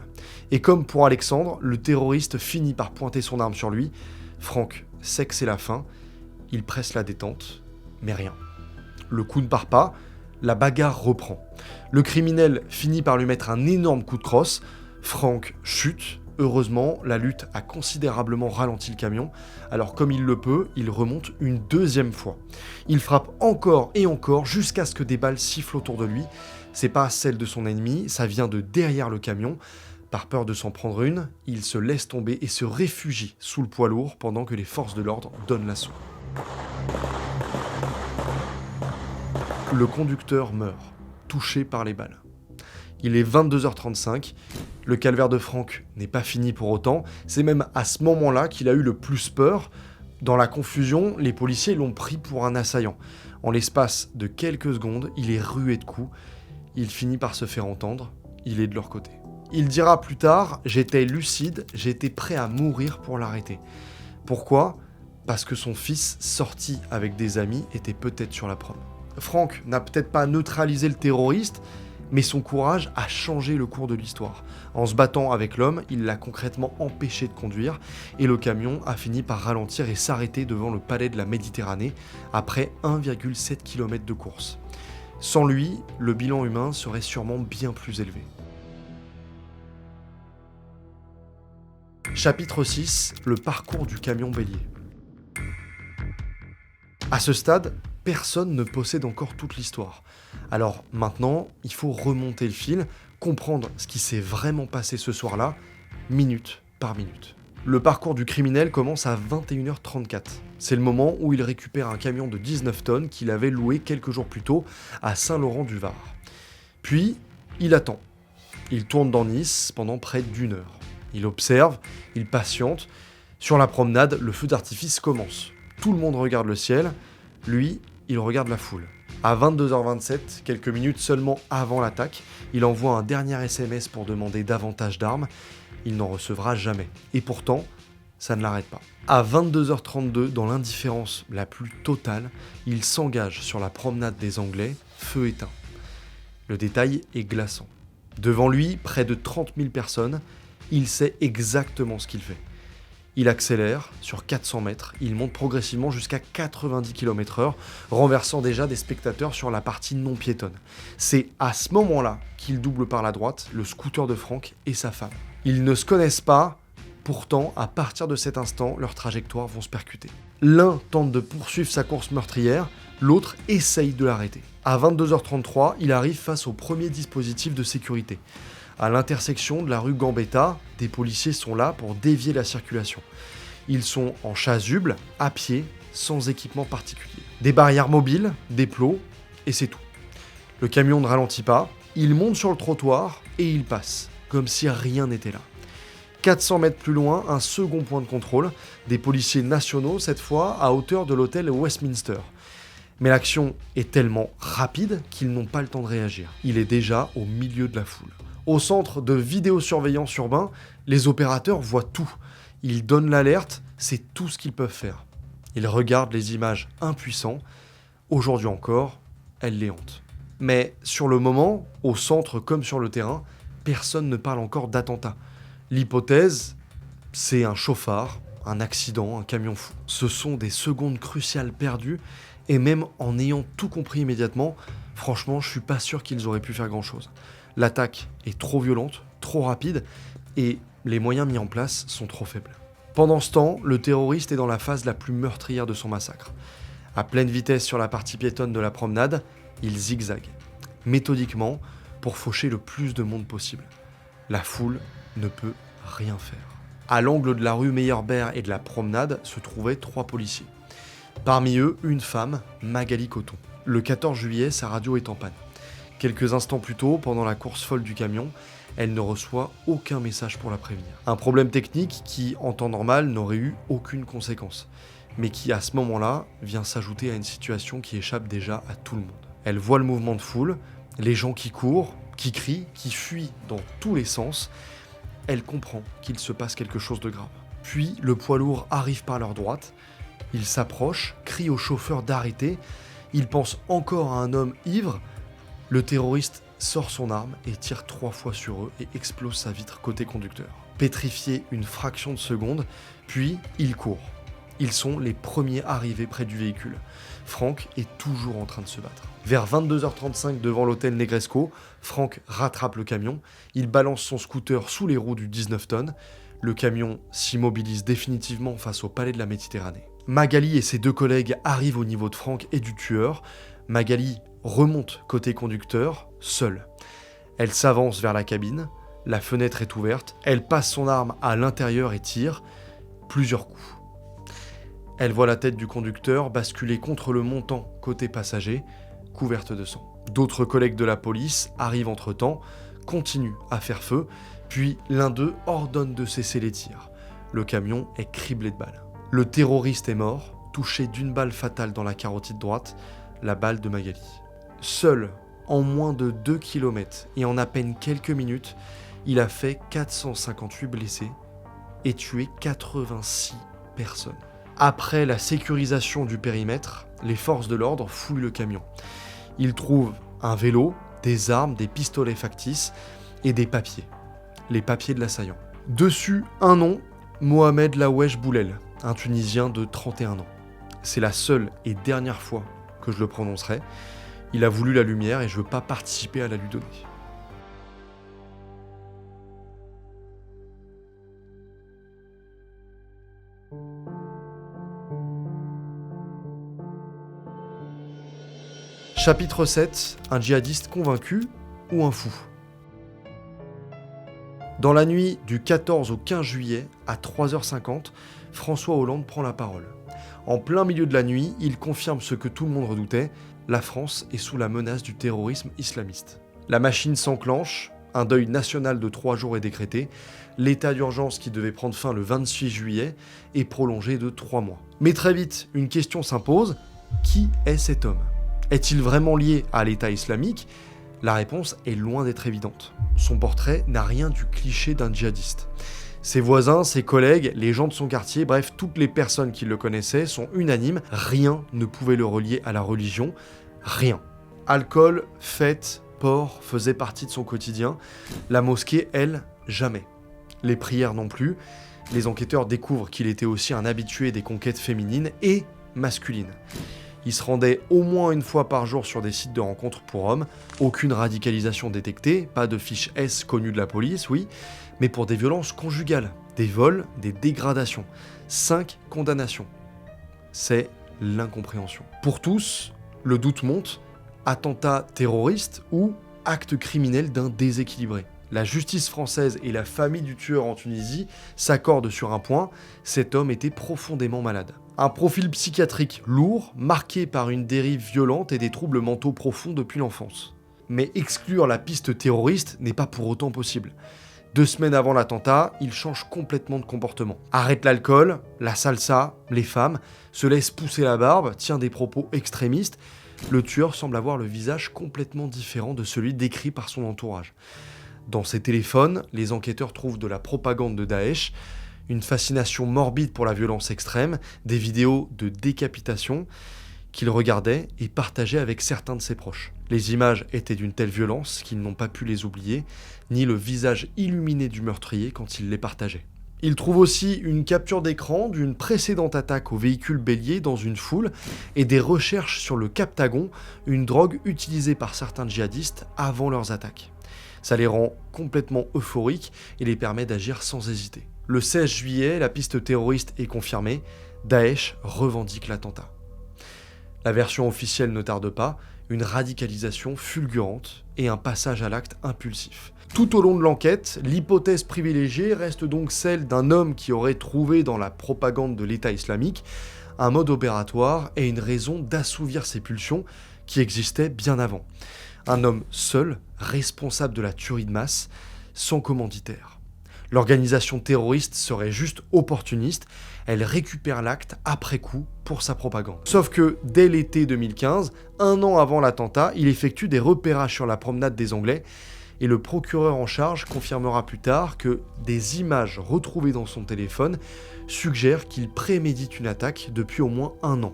Et comme pour Alexandre, le terroriste finit par pointer son arme sur lui. Franck sait que c'est la fin. Il presse la détente, mais rien. Le coup ne part pas, la bagarre reprend. Le criminel finit par lui mettre un énorme coup de crosse. Franck chute. Heureusement, la lutte a considérablement ralenti le camion. Alors comme il le peut, il remonte une deuxième fois. Il frappe encore et encore jusqu'à ce que des balles sifflent autour de lui. C'est pas celle de son ennemi, ça vient de derrière le camion. Par peur de s'en prendre une, il se laisse tomber et se réfugie sous le poids lourd pendant que les forces de l'ordre donnent l'assaut. Le conducteur meurt, touché par les balles. Il est 22h35, le calvaire de Franck n'est pas fini pour autant, c'est même à ce moment-là qu'il a eu le plus peur. Dans la confusion, les policiers l'ont pris pour un assaillant. En l'espace de quelques secondes, il est rué de coups, il finit par se faire entendre, il est de leur côté. Il dira plus tard « J'étais lucide, j'étais prêt à mourir pour l'arrêter ». Pourquoi ? Parce que son fils, sorti avec des amis, était peut-être sur la prom. Franck n'a peut-être pas neutralisé le terroriste, mais son courage a changé le cours de l'histoire. En se battant avec l'homme, il l'a concrètement empêché de conduire, et le camion a fini par ralentir et s'arrêter devant le palais de la Méditerranée, après 1,7 km de course. Sans lui, le bilan humain serait sûrement bien plus élevé. Chapitre 6, le parcours du camion bélier. À ce stade, personne ne possède encore toute l'histoire. Alors maintenant, il faut remonter le fil, comprendre ce qui s'est vraiment passé ce soir-là, minute par minute. Le parcours du criminel commence à 21h34. C'est le moment où il récupère un camion de 19 tonnes qu'il avait loué quelques jours plus tôt à Saint-Laurent-du-Var. Puis, il attend. Il tourne dans Nice pendant près d'1 heure. Il observe, il patiente. Sur la promenade, le feu d'artifice commence. Tout le monde regarde le ciel. Lui, il regarde la foule. À 22h27, quelques minutes seulement avant l'attaque, il envoie un dernier SMS pour demander davantage d'armes. Il n'en recevra jamais. Et pourtant, ça ne l'arrête pas. À 22h32, dans l'indifférence la plus totale, il s'engage sur la promenade des Anglais, feu éteint. Le détail est glaçant. Devant lui, près de 30 000 personnes, il sait exactement ce qu'il fait. Il accélère sur 400 mètres, il monte progressivement jusqu'à 90 km/h, renversant déjà des spectateurs sur la partie non piétonne. C'est à ce moment-là qu'il double par la droite le scooter de Franck et sa femme. Ils ne se connaissent pas, pourtant, à partir de cet instant, leurs trajectoires vont se percuter. L'un tente de poursuivre sa course meurtrière, l'autre essaye de l'arrêter. À 22h33, il arrive face au premier dispositif de sécurité. À l'intersection de la rue Gambetta, des policiers sont là pour dévier la circulation. Ils sont en chasuble, à pied, sans équipement particulier. Des barrières mobiles, des plots, et c'est tout. Le camion ne ralentit pas, il monte sur le trottoir et il passe, comme si rien n'était là. 400 mètres plus loin, un second point de contrôle, des policiers nationaux cette fois, à hauteur de l'hôtel Westminster. Mais l'action est tellement rapide qu'ils n'ont pas le temps de réagir. Il est déjà au milieu de la foule. Au centre de vidéosurveillance urbain, les opérateurs voient tout. Ils donnent l'alerte, c'est tout ce qu'ils peuvent faire. Ils regardent les images impuissants. Aujourd'hui encore, elles les hantent. Mais sur le moment, au centre comme sur le terrain, personne ne parle encore d'attentat. L'hypothèse, c'est un chauffard, un accident, un camion fou. Ce sont des secondes cruciales perdues, et même en ayant tout compris immédiatement, franchement, je suis pas sûr qu'ils auraient pu faire grand-chose. L'attaque est trop violente, trop rapide, et les moyens mis en place sont trop faibles. Pendant ce temps, le terroriste est dans la phase la plus meurtrière de son massacre. À pleine vitesse sur la partie piétonne de la promenade, il zigzague, méthodiquement, pour faucher le plus de monde possible. La foule ne peut rien faire. À l'angle de la rue Meyerbeer et de la promenade se trouvaient 3 policiers. Parmi eux, une femme, Magali Coton. Le 14 juillet, sa radio est en panne. Quelques instants plus tôt, pendant la course folle du camion, elle ne reçoit aucun message pour la prévenir. Un problème technique qui, en temps normal, n'aurait eu aucune conséquence, mais qui, à ce moment-là, vient s'ajouter à une situation qui échappe déjà à tout le monde. Elle voit le mouvement de foule, les gens qui courent, qui crient, qui fuient dans tous les sens. Elle comprend qu'il se passe quelque chose de grave. Puis, le poids lourd arrive par leur droite. Il s'approche, crie au chauffeur d'arrêter. Il pense encore à un homme ivre. Le terroriste sort son arme et tire 3 fois sur eux et explose sa vitre côté conducteur. Pétrifié une fraction de seconde, puis il court. Ils sont les premiers arrivés près du véhicule. Franck est toujours en train de se battre. Vers 22h35 devant l'hôtel Negresco, Franck rattrape le camion. Il balance son scooter sous les roues du 19 tonnes. Le camion s'immobilise définitivement face au palais de la Méditerranée. Magali et ses 2 collègues arrivent au niveau de Franck et du tueur. Magali remonte côté conducteur, seule. Elle s'avance vers la cabine, la fenêtre est ouverte, elle passe son arme à l'intérieur et tire plusieurs coups. Elle voit la tête du conducteur basculer contre le montant côté passager, couverte de sang. D'autres collègues de la police arrivent entre-temps, continuent à faire feu, puis l'un d'eux ordonne de cesser les tirs. Le camion est criblé de balles. Le terroriste est mort, touché d'une balle fatale dans la carotide droite, la balle de Magali. Seul, en moins de 2 km et en à peine quelques minutes, il a fait 458 blessés et tué 86 personnes. Après la sécurisation du périmètre, les forces de l'ordre fouillent le camion. Ils trouvent un vélo, des armes, des pistolets factices et des papiers. Les papiers de l'assaillant. Dessus, un nom, Mohamed Lawesh Boulel, un Tunisien de 31 ans. C'est la seule et dernière fois que je le prononcerai. Il a voulu la lumière et je veux pas participer à la lui donner. Chapitre 7, un djihadiste convaincu ou un fou. Dans la nuit du 14 au 15 juillet, à 3h50, François Hollande prend la parole. En plein milieu de la nuit, il confirme ce que tout le monde redoutait, la France est sous la menace du terrorisme islamiste. La machine s'enclenche, un deuil national de 3 jours est décrété, l'état d'urgence qui devait prendre fin le 26 juillet est prolongé de 3 mois. Mais très vite, une question s'impose, qui est cet homme ? Est-il vraiment lié à l'État islamique ? La réponse est loin d'être évidente. Son portrait n'a rien du cliché d'un djihadiste. Ses voisins, ses collègues, les gens de son quartier, bref, toutes les personnes qui le connaissaient sont unanimes, rien ne pouvait le relier à la religion, rien. Alcool, fêtes, porc faisaient partie de son quotidien. La mosquée, elle, jamais. Les prières non plus. Les enquêteurs découvrent qu'il était aussi un habitué des conquêtes féminines et masculines. Il se rendait au moins une fois par jour sur des sites de rencontres pour hommes. Aucune radicalisation détectée, pas de fiche S connue de la police, oui, mais pour des violences conjugales, des vols, des dégradations. 5 condamnations. C'est l'incompréhension. Pour tous, le doute monte, attentat terroriste ou acte criminel d'un déséquilibré. La justice française et la famille du tueur en Tunisie s'accordent sur un point, cet homme était profondément malade. Un profil psychiatrique lourd, marqué par une dérive violente et des troubles mentaux profonds depuis l'enfance. Mais exclure la piste terroriste n'est pas pour autant possible. 2 semaines avant l'attentat, il change complètement de comportement. Arrête l'alcool, la salsa, les femmes, se laisse pousser la barbe, tient des propos extrémistes. Le tueur semble avoir le visage complètement différent de celui décrit par son entourage. Dans ses téléphones, les enquêteurs trouvent de la propagande de Daesh, une fascination morbide pour la violence extrême, des vidéos de décapitation qu'il regardait et partageait avec certains de ses proches. Les images étaient d'une telle violence qu'ils n'ont pas pu les oublier, ni le visage illuminé du meurtrier quand il les partageait. Il trouve aussi une capture d'écran d'une précédente attaque au véhicule bélier dans une foule et des recherches sur le Captagon, une drogue utilisée par certains djihadistes avant leurs attaques. Ça les rend complètement euphoriques et les permet d'agir sans hésiter. Le 16 juillet, la piste terroriste est confirmée, Daesh revendique l'attentat. La version officielle ne tarde pas, une radicalisation fulgurante et un passage à l'acte impulsif. Tout au long de l'enquête, l'hypothèse privilégiée reste donc celle d'un homme qui aurait trouvé dans la propagande de l'État islamique un mode opératoire et une raison d'assouvir ses pulsions qui existaient bien avant. Un homme seul, responsable de la tuerie de masse, sans commanditaire. L'organisation terroriste serait juste opportuniste, elle récupère l'acte après coup pour sa propagande. Sauf que dès l'été 2015, 1 an avant l'attentat, il effectue des repérages sur la promenade des Anglais et le procureur en charge confirmera plus tard que des images retrouvées dans son téléphone suggèrent qu'il prémédite une attaque depuis au moins 1 an.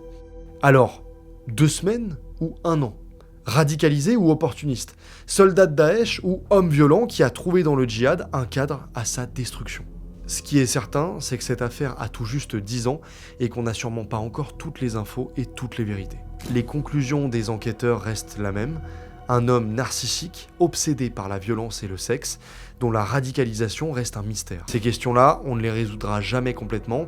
Alors, 2 semaines ou 1 an ? Radicalisé ou opportuniste, soldat de Daesh ou homme violent qui a trouvé dans le djihad un cadre à sa destruction. Ce qui est certain, c'est que cette affaire a tout juste 10 ans et qu'on n'a sûrement pas encore toutes les infos et toutes les vérités. Les conclusions des enquêteurs restent la même, un homme narcissique, obsédé par la violence et le sexe, dont la radicalisation reste un mystère. Ces questions-là, on ne les résoudra jamais complètement,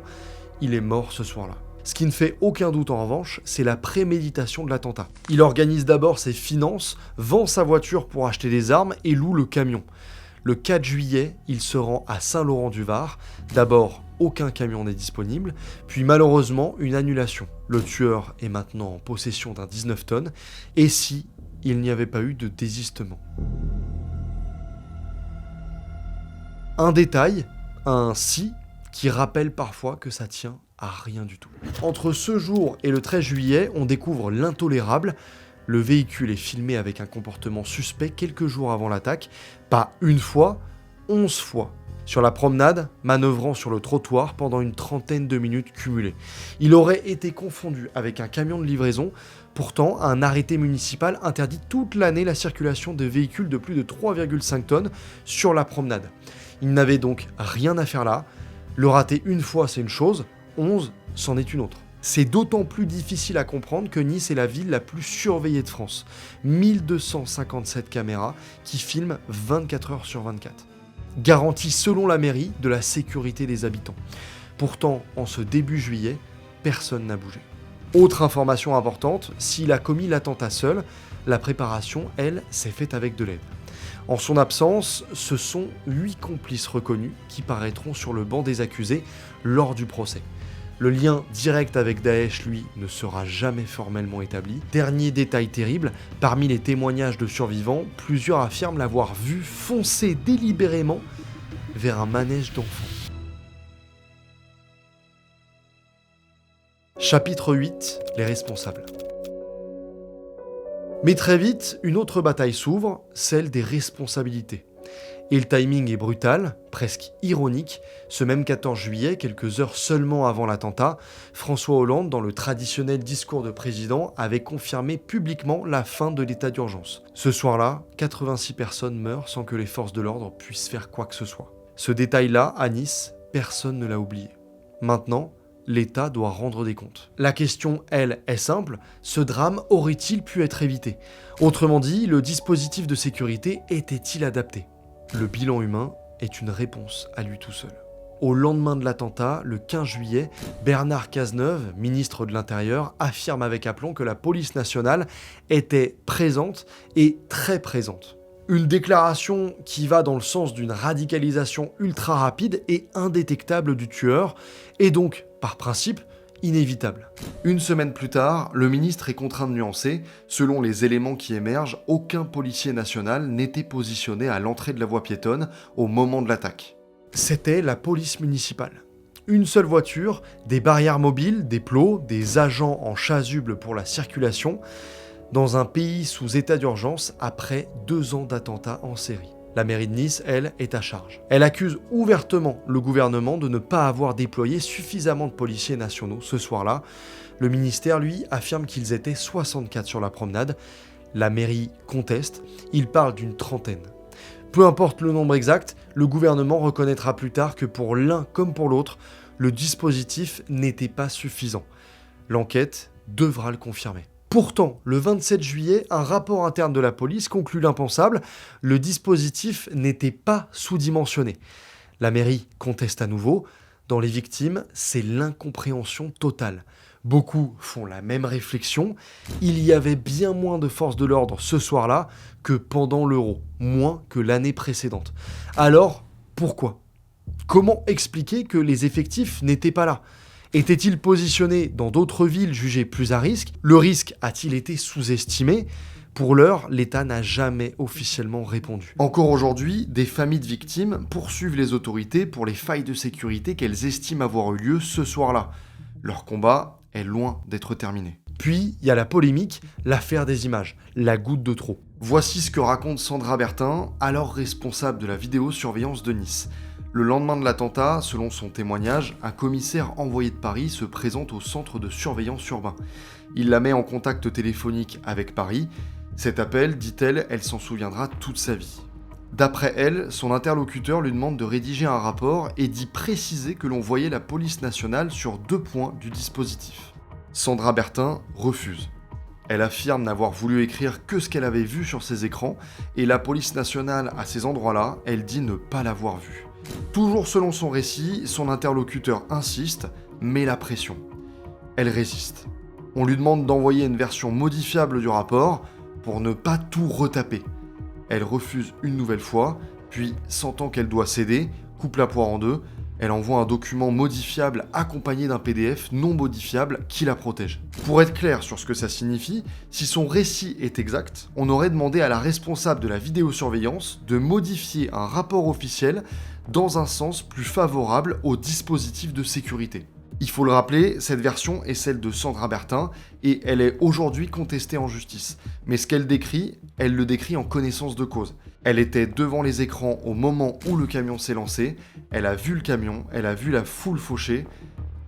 il est mort ce soir-là. Ce qui ne fait aucun doute en revanche, c'est la préméditation de l'attentat. Il organise d'abord ses finances, vend sa voiture pour acheter des armes et loue le camion. Le 4 juillet, il se rend à Saint-Laurent-du-Var. D'abord, aucun camion n'est disponible, puis malheureusement, une annulation. Le tueur est maintenant en possession d'un 19 tonnes, et si il n'y avait pas eu de désistement. Un détail, un si, qui rappelle parfois que ça tient à rien du tout. Entre ce jour et le 13 juillet, on découvre l'intolérable. Le véhicule est filmé avec un comportement suspect quelques jours avant l'attaque, pas une fois, 11 fois. Sur la promenade, manœuvrant sur le trottoir pendant une 30aine de minutes cumulées. Il aurait été confondu avec un camion de livraison. Pourtant, un arrêté municipal interdit toute l'année la circulation de véhicules de plus de 3,5 tonnes sur la promenade. Il n'avait donc rien à faire là. Le rater une fois, c'est une chose, 11, c'en est une autre. C'est d'autant plus difficile à comprendre que Nice est la ville la plus surveillée de France. 1257 caméras qui filment 24 heures sur 24. Garantie selon la mairie de la sécurité des habitants. Pourtant, en ce début juillet, personne n'a bougé. Autre information importante, s'il a commis l'attentat seul, la préparation, elle, s'est faite avec de l'aide. En son absence, ce sont 8 complices reconnus qui paraîtront sur le banc des accusés lors du procès. Le lien direct avec Daesh, lui, ne sera jamais formellement établi. Dernier détail terrible, parmi les témoignages de survivants, plusieurs affirment l'avoir vu foncer délibérément vers un manège d'enfants. Chapitre 8, les responsables. Mais très vite, une autre bataille s'ouvre, celle des responsabilités. Et le timing est brutal, presque ironique. Ce même 14 juillet, quelques heures seulement avant l'attentat, François Hollande, dans le traditionnel discours de président, avait confirmé publiquement la fin de l'état d'urgence. Ce soir-là, 86 personnes meurent sans que les forces de l'ordre puissent faire quoi que ce soit. Ce détail-là, à Nice, personne ne l'a oublié. Maintenant, l'État doit rendre des comptes. La question, elle, est simple, ce drame aurait-il pu être évité ? Autrement dit, le dispositif de sécurité était-il adapté ? Le bilan humain est une réponse à lui tout seul. Au lendemain de l'attentat, le 15 juillet, Bernard Cazeneuve, ministre de l'Intérieur, affirme avec aplomb que la police nationale était présente et très présente. Une déclaration qui va dans le sens d'une radicalisation ultra rapide et indétectable du tueur, et donc, par principe, inévitable. Une semaine plus tard, le ministre est contraint de nuancer. Selon les éléments qui émergent, aucun policier national n'était positionné à l'entrée de la voie piétonne au moment de l'attaque. C'était la police municipale. Une seule voiture, des barrières mobiles, des plots, des agents en chasuble pour la circulation, dans un pays sous état d'urgence après 2 ans d'attentats en série. La mairie de Nice, elle, est à charge. Elle accuse ouvertement le gouvernement de ne pas avoir déployé suffisamment de policiers nationaux ce soir-là. Le ministère, lui, affirme qu'ils étaient 64 sur la promenade. La mairie conteste, il parle d'une trentaine. Peu importe le nombre exact, le gouvernement reconnaîtra plus tard que pour l'un comme pour l'autre, le dispositif n'était pas suffisant. L'enquête devra le confirmer. Pourtant, le 27 juillet, un rapport interne de la police conclut l'impensable, le dispositif n'était pas sous-dimensionné. La mairie conteste à nouveau. Dans les victimes, c'est l'incompréhension totale. Beaucoup font la même réflexion. Il y avait bien moins de forces de l'ordre ce soir-là que pendant l'Euro, moins que l'année précédente. Alors, pourquoi ? Comment expliquer que les effectifs n'étaient pas là ? Était-il positionné dans d'autres villes jugées plus à risque ? Le risque a-t-il été sous-estimé ? Pour l'heure, l'État n'a jamais officiellement répondu. Encore aujourd'hui, des familles de victimes poursuivent les autorités pour les failles de sécurité qu'elles estiment avoir eu lieu ce soir-là. Leur combat est loin d'être terminé. Puis, il y a la polémique, l'affaire des images, la goutte de trop. Voici ce que raconte Sandra Bertin, alors responsable de la vidéosurveillance de Nice. Le lendemain de l'attentat, selon son témoignage, un commissaire envoyé de Paris se présente au centre de surveillance urbain. Il la met en contact téléphonique avec Paris. Cet appel, dit-elle, elle s'en souviendra toute sa vie. D'après elle, son interlocuteur lui demande de rédiger un rapport et d'y préciser que l'on voyait la police nationale sur 2 points du dispositif. Sandra Bertin refuse. Elle affirme n'avoir voulu écrire que ce qu'elle avait vu sur ses écrans et la police nationale à ces endroits-là, elle dit ne pas l'avoir vue. Toujours selon son récit, son interlocuteur insiste, met la pression. Elle résiste. On lui demande d'envoyer une version modifiable du rapport pour ne pas tout retaper. Elle refuse une nouvelle fois, puis, sentant qu'elle doit céder, coupe la poire en 2, elle envoie un document modifiable accompagné d'un PDF non modifiable qui la protège. Pour être clair sur ce que ça signifie, si son récit est exact, on aurait demandé à la responsable de la vidéosurveillance de modifier un rapport officiel dans un sens plus favorable au dispositif de sécurité. Il faut le rappeler, cette version est celle de Sandra Bertin et elle est aujourd'hui contestée en justice. Mais ce qu'elle décrit, elle le décrit en connaissance de cause. Elle était devant les écrans au moment où le camion s'est lancé, elle a vu le camion, elle a vu la foule faucher,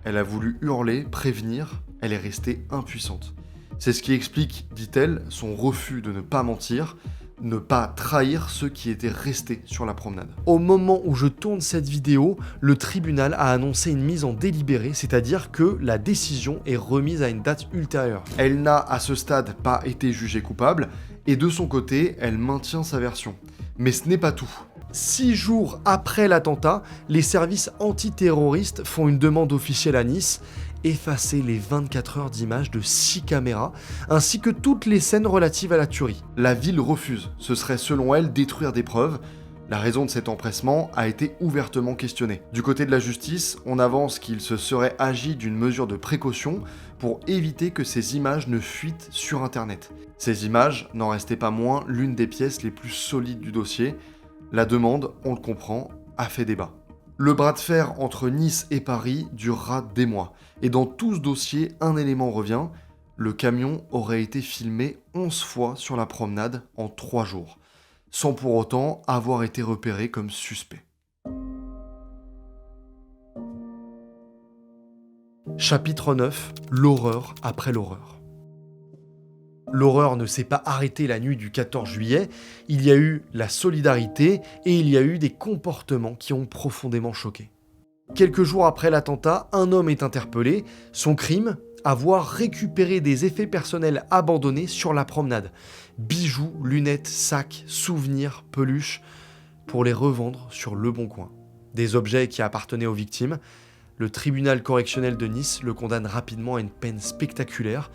elle a voulu hurler, prévenir, elle est restée impuissante. C'est ce qui explique, dit-elle, son refus de ne pas mentir, ne pas trahir ceux qui étaient restés sur la promenade. Au moment où je tourne cette vidéo, le tribunal a annoncé une mise en délibéré, c'est-à-dire que la décision est remise à une date ultérieure. Elle n'a à ce stade pas été jugée coupable, et de son côté, elle maintient sa version. Mais ce n'est pas tout. 6 jours après l'attentat, les services antiterroristes font une demande officielle à Nice, effacer les 24 heures d'images de 6 caméras, ainsi que toutes les scènes relatives à la tuerie. La ville refuse, ce serait selon elle détruire des preuves. La raison de cet empressement a été ouvertement questionnée. Du côté de la justice, on avance qu'il se serait agi d'une mesure de précaution pour éviter que ces images ne fuitent sur Internet. Ces images n'en restaient pas moins l'une des pièces les plus solides du dossier. La demande, on le comprend, a fait débat. Le bras de fer entre Nice et Paris durera des mois. Et dans tout ce dossier, un élément revient. Le camion aurait été filmé 11 fois sur la promenade en 3 jours, sans pour autant avoir été repéré comme suspect. Chapitre 9. L'horreur après l'horreur. L'horreur ne s'est pas arrêtée la nuit du 14 juillet, il y a eu la solidarité et il y a eu des comportements qui ont profondément choqué. Quelques jours après l'attentat, un homme est interpellé. Son crime ? Avoir récupéré des effets personnels abandonnés sur la promenade. Bijoux, lunettes, sacs, souvenirs, peluches, pour les revendre sur Le Bon Coin. Des objets qui appartenaient aux victimes. Le tribunal correctionnel de Nice le condamne rapidement à une peine spectaculaire.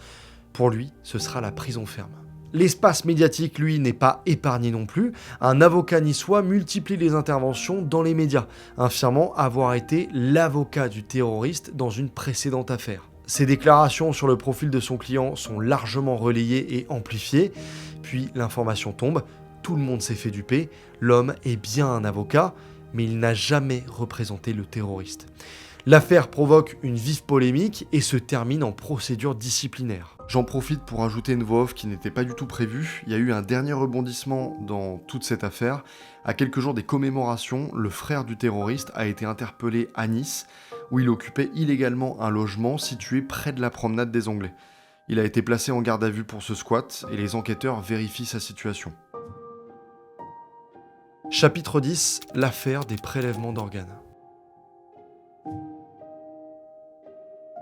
Pour lui, ce sera la prison ferme. L'espace médiatique, lui, n'est pas épargné non plus. Un avocat niçois multiplie les interventions dans les médias, affirmant avoir été l'avocat du terroriste dans une précédente affaire. Ses déclarations sur le profil de son client sont largement relayées et amplifiées, puis l'information tombe, tout le monde s'est fait duper, l'homme est bien un avocat, mais il n'a jamais représenté le terroriste. L'affaire provoque une vive polémique et se termine en procédure disciplinaire. J'en profite pour ajouter une voix off qui n'était pas du tout prévue. Il y a eu un dernier rebondissement dans toute cette affaire. À quelques jours des commémorations, le frère du terroriste a été interpellé à Nice, où il occupait illégalement un logement situé près de la promenade des Anglais. Il a été placé en garde à vue pour ce squat et les enquêteurs vérifient sa situation. Chapitre 10, l'affaire des prélèvements d'organes.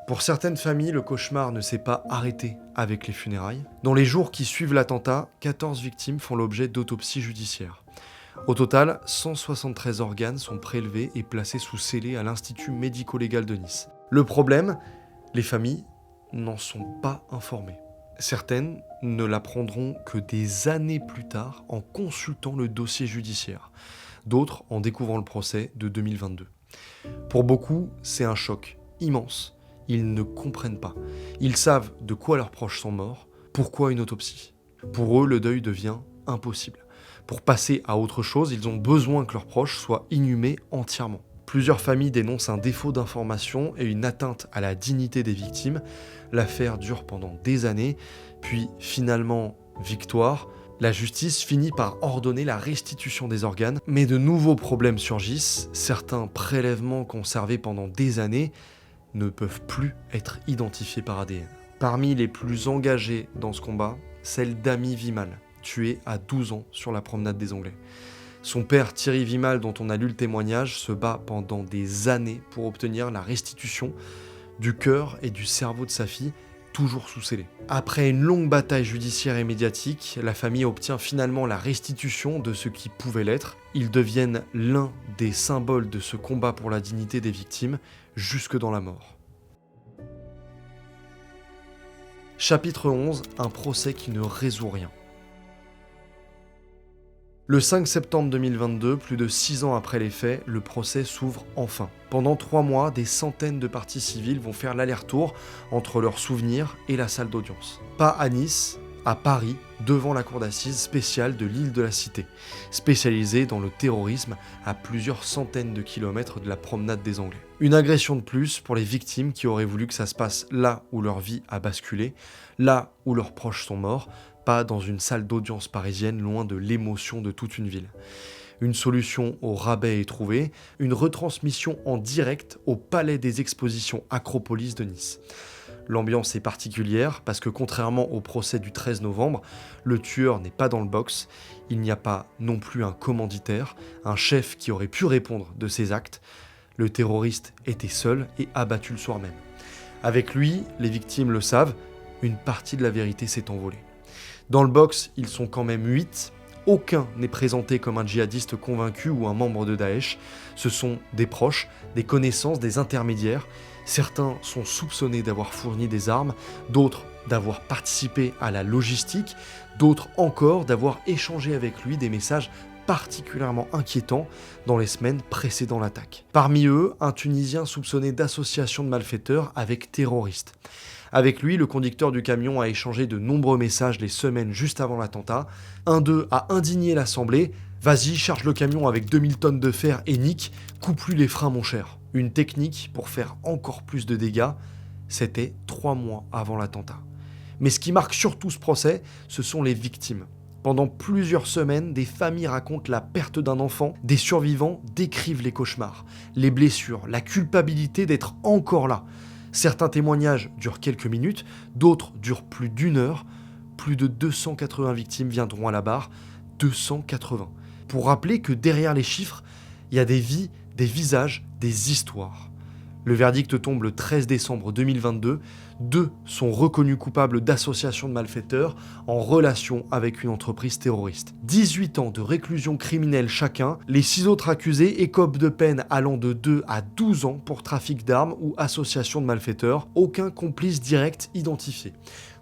Pour certaines familles, le cauchemar ne s'est pas arrêté avec les funérailles. Dans les jours qui suivent l'attentat, 14 victimes font l'objet d'autopsies judiciaires. Au total, 173 organes sont prélevés et placés sous scellé à l'Institut médico-légal de Nice. Le problème, les familles n'en sont pas informées. Certaines ne l'apprendront que des années plus tard en consultant le dossier judiciaire. D'autres en découvrant le procès de 2022. Pour beaucoup, c'est un choc immense. Ils ne comprennent pas. Ils savent de quoi leurs proches sont morts, pourquoi une autopsie. Pour eux, le deuil devient impossible. Pour passer à autre chose, ils ont besoin que leurs proches soient inhumés entièrement. Plusieurs familles dénoncent un défaut d'information et une atteinte à la dignité des victimes. L'affaire dure pendant des années, puis finalement, victoire. La justice finit par ordonner la restitution des organes, mais de nouveaux problèmes surgissent. Certains prélèvements conservés pendant des années ne peuvent plus être identifiés par ADN. Parmi les plus engagés dans ce combat, celle d'Ami Vimal, tué à 12 ans sur la promenade des Anglais. Son père Thierry Vimal, dont on a lu le témoignage, se bat pendant des années pour obtenir la restitution du cœur et du cerveau de sa fille, toujours sous scellé. Après une longue bataille judiciaire et médiatique, la famille obtient finalement la restitution de ce qui pouvait l'être. Ils deviennent l'un des symboles de ce combat pour la dignité des victimes, jusque dans la mort. Chapitre 11, un procès qui ne résout rien. Le 5 septembre 2022, plus de 6 ans après les faits, le procès s'ouvre enfin. Pendant 3 mois, des centaines de parties civiles vont faire l'aller-retour entre leurs souvenirs et la salle d'audience. Pas à Nice, à Paris, devant la cour d'assises spéciale de l'île de la Cité, spécialisée dans le terrorisme à plusieurs centaines de kilomètres de la promenade des Anglais. Une agression de plus pour les victimes qui auraient voulu que ça se passe là où leur vie a basculé, là où leurs proches sont morts, pas dans une salle d'audience parisienne loin de l'émotion de toute une ville. Une solution au rabais est trouvée, une retransmission en direct au Palais des Expositions Acropolis de Nice. L'ambiance est particulière parce que contrairement au procès du 13 novembre, le tueur n'est pas dans le box, il n'y a pas non plus un commanditaire, un chef qui aurait pu répondre de ses actes. Le terroriste était seul et abattu le soir même. Avec lui, les victimes le savent, une partie de la vérité s'est envolée. Dans le box, ils sont quand même 8. Aucun n'est présenté comme un djihadiste convaincu ou un membre de Daesh. Ce sont des proches, des connaissances, des intermédiaires. Certains sont soupçonnés d'avoir fourni des armes, d'autres d'avoir participé à la logistique, d'autres encore d'avoir échangé avec lui des messages particulièrement inquiétants dans les semaines précédant l'attaque. Parmi eux, un Tunisien soupçonné d'association de malfaiteurs avec terroristes. Avec lui, le conducteur du camion a échangé de nombreux messages les semaines juste avant l'attentat. Un d'eux a indigné l'Assemblée. « Vas-y, charge le camion avec 2000 tonnes de fer et nique, coupe-lui les freins mon cher ». Une technique pour faire encore plus de dégâts, c'était 3 mois avant l'attentat. Mais ce qui marque surtout ce procès, ce sont les victimes. Pendant plusieurs semaines, des familles racontent la perte d'un enfant, des survivants décrivent les cauchemars, les blessures, la culpabilité d'être encore là. Certains témoignages durent quelques minutes, d'autres durent plus d'1 heure. Plus de 280 victimes viendront à la barre, 280. Pour rappeler que derrière les chiffres, il y a des vies, des visages, des histoires. Le verdict tombe le 13 décembre 2022. 2 sont reconnus coupables d'association de malfaiteurs en relation avec une entreprise terroriste. 18 ans de réclusion criminelle chacun. Les 6 autres accusés écopent de peines allant de 2 à 12 ans pour trafic d'armes ou association de malfaiteurs. Aucun complice direct identifié.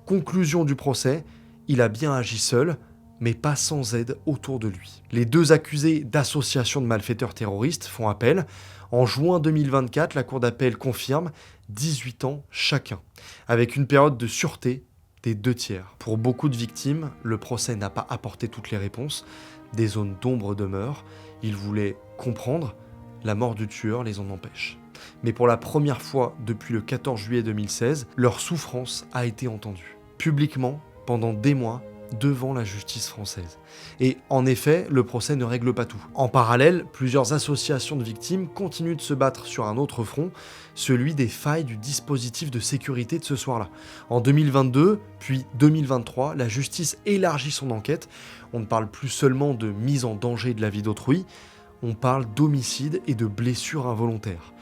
Conclusion du procès, il a bien agi seul, mais pas sans aide autour de lui. Les 2 accusés d'association de malfaiteurs terroristes font appel. En juin 2024, la cour d'appel confirme 18 ans chacun, avec une période de sûreté des 2/3. Pour beaucoup de victimes, le procès n'a pas apporté toutes les réponses. Des zones d'ombre demeurent. Ils voulaient comprendre, la mort du tueur les en empêche. Mais pour la première fois depuis le 14 juillet 2016, leur souffrance a été entendue. Publiquement, pendant des mois, devant la justice française. Et en effet, le procès ne règle pas tout. En parallèle, plusieurs associations de victimes continuent de se battre sur un autre front, celui des failles du dispositif de sécurité de ce soir-là. En 2022, puis 2023, la justice élargit son enquête. On ne parle plus seulement de mise en danger de la vie d'autrui, on parle d'homicide et de blessures involontaires.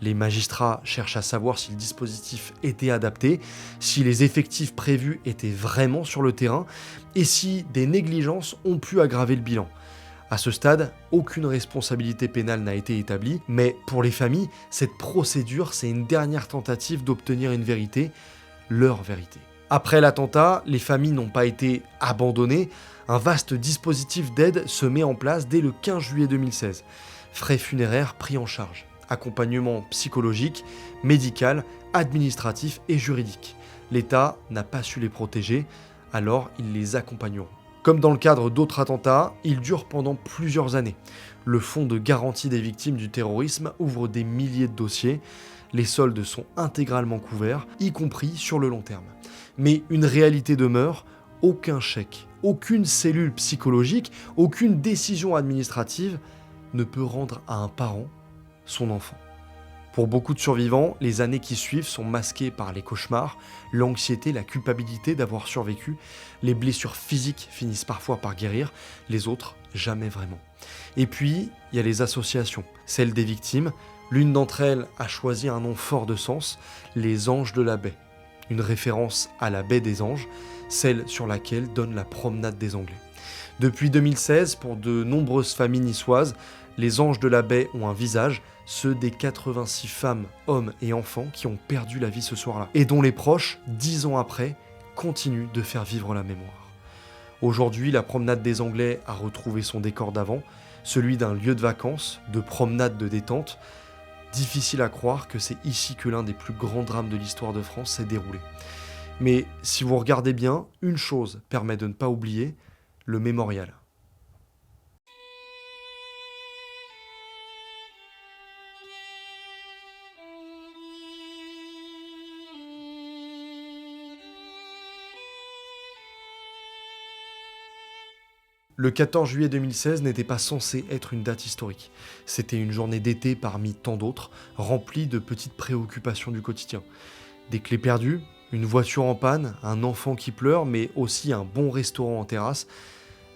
Les magistrats cherchent à savoir si le dispositif était adapté, si les effectifs prévus étaient vraiment sur le terrain et si des négligences ont pu aggraver le bilan. À ce stade, aucune responsabilité pénale n'a été établie, mais pour les familles, cette procédure, c'est une dernière tentative d'obtenir une vérité, leur vérité. Après l'attentat, les familles n'ont pas été abandonnées. Un vaste dispositif d'aide se met en place dès le 15 juillet 2016. Frais funéraires pris en charge. Accompagnement psychologique, médical, administratif et juridique. L'État n'a pas su les protéger, alors ils les accompagneront. Comme dans le cadre d'autres attentats, ils durent pendant plusieurs années. Le Fonds de garantie des victimes du terrorisme ouvre des milliers de dossiers. Les soldes sont intégralement couverts, y compris sur le long terme. Mais une réalité demeure, aucun chèque, aucune cellule psychologique, aucune décision administrative ne peut rendre à un parent son enfant. Pour beaucoup de survivants, les années qui suivent sont masquées par les cauchemars, l'anxiété, la culpabilité d'avoir survécu. Les blessures physiques finissent parfois par guérir, les autres jamais vraiment. Et puis, il y a les associations, celles des victimes. L'une d'entre elles a choisi un nom fort de sens, les Anges de la Baie. Une référence à la baie des Anges, celle sur laquelle donne la promenade des Anglais. Depuis 2016, pour de nombreuses familles niçoises, les Anges de la Baie ont un visage, ceux des 86 femmes, hommes et enfants qui ont perdu la vie ce soir-là, et dont les proches, 10 ans après, continuent de faire vivre la mémoire. Aujourd'hui, la promenade des Anglais a retrouvé son décor d'avant, celui d'un lieu de vacances, de promenade de détente. Difficile à croire que c'est ici que l'un des plus grands drames de l'histoire de France s'est déroulé. Mais si vous regardez bien, une chose permet de ne pas oublier, le mémorial. Le 14 juillet 2016 n'était pas censé être une date historique. C'était une journée d'été parmi tant d'autres, remplie de petites préoccupations du quotidien. Des clés perdues, une voiture en panne, un enfant qui pleure, mais aussi un bon restaurant en terrasse.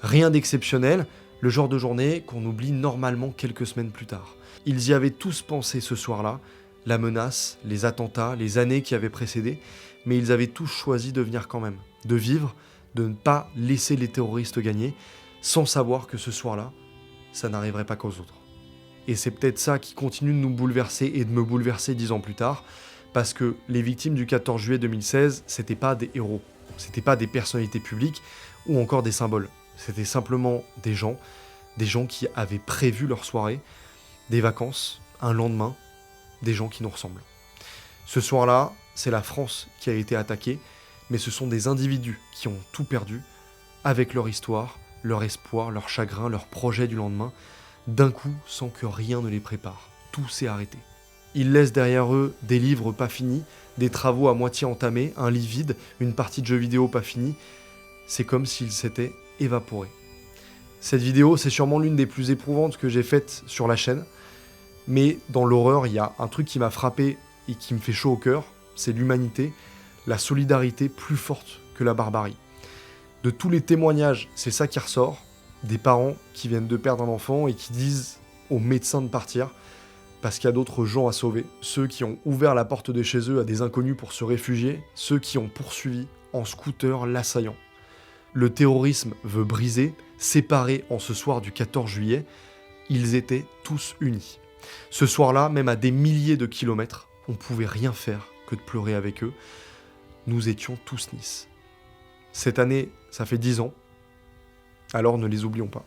Rien d'exceptionnel, le genre de journée qu'on oublie normalement quelques semaines plus tard. Ils y avaient tous pensé ce soir-là, la menace, les attentats, les années qui avaient précédé, mais ils avaient tous choisi de venir quand même, de vivre, de ne pas laisser les terroristes gagner, sans savoir que ce soir-là, ça n'arriverait pas qu'aux autres. Et c'est peut-être ça qui continue de nous bouleverser et de me bouleverser 10 ans plus tard, parce que les victimes du 14 juillet 2016, c'était pas des héros, c'était pas des personnalités publiques ou encore des symboles. C'était simplement des gens qui avaient prévu leur soirée, des vacances, un lendemain, des gens qui nous ressemblent. Ce soir-là, c'est la France qui a été attaquée, mais ce sont des individus qui ont tout perdu, avec leur histoire, leur espoir, leur chagrin, leur projet du lendemain, d'un coup sans que rien ne les prépare. Tout s'est arrêté. Ils laissent derrière eux des livres pas finis, des travaux à moitié entamés, un lit vide, une partie de jeux vidéo pas finie. C'est comme s'ils s'étaient évaporés. Cette vidéo, c'est sûrement l'une des plus éprouvantes que j'ai faites sur la chaîne, mais dans l'horreur, il y a un truc qui m'a frappé et qui me fait chaud au cœur, c'est l'humanité, la solidarité plus forte que la barbarie. De tous les témoignages, c'est ça qui ressort, des parents qui viennent de perdre un enfant et qui disent aux médecins de partir parce qu'il y a d'autres gens à sauver, ceux qui ont ouvert la porte de chez eux à des inconnus pour se réfugier, ceux qui ont poursuivi en scooter l'assaillant. Le terrorisme veut briser, séparer en ce soir du 14 juillet, ils étaient tous unis. Ce soir-là, même à des milliers de kilomètres, on ne pouvait rien faire que de pleurer avec eux. Nous étions tous Nice. Cette année, ça fait 10 ans. Alors ne les oublions pas.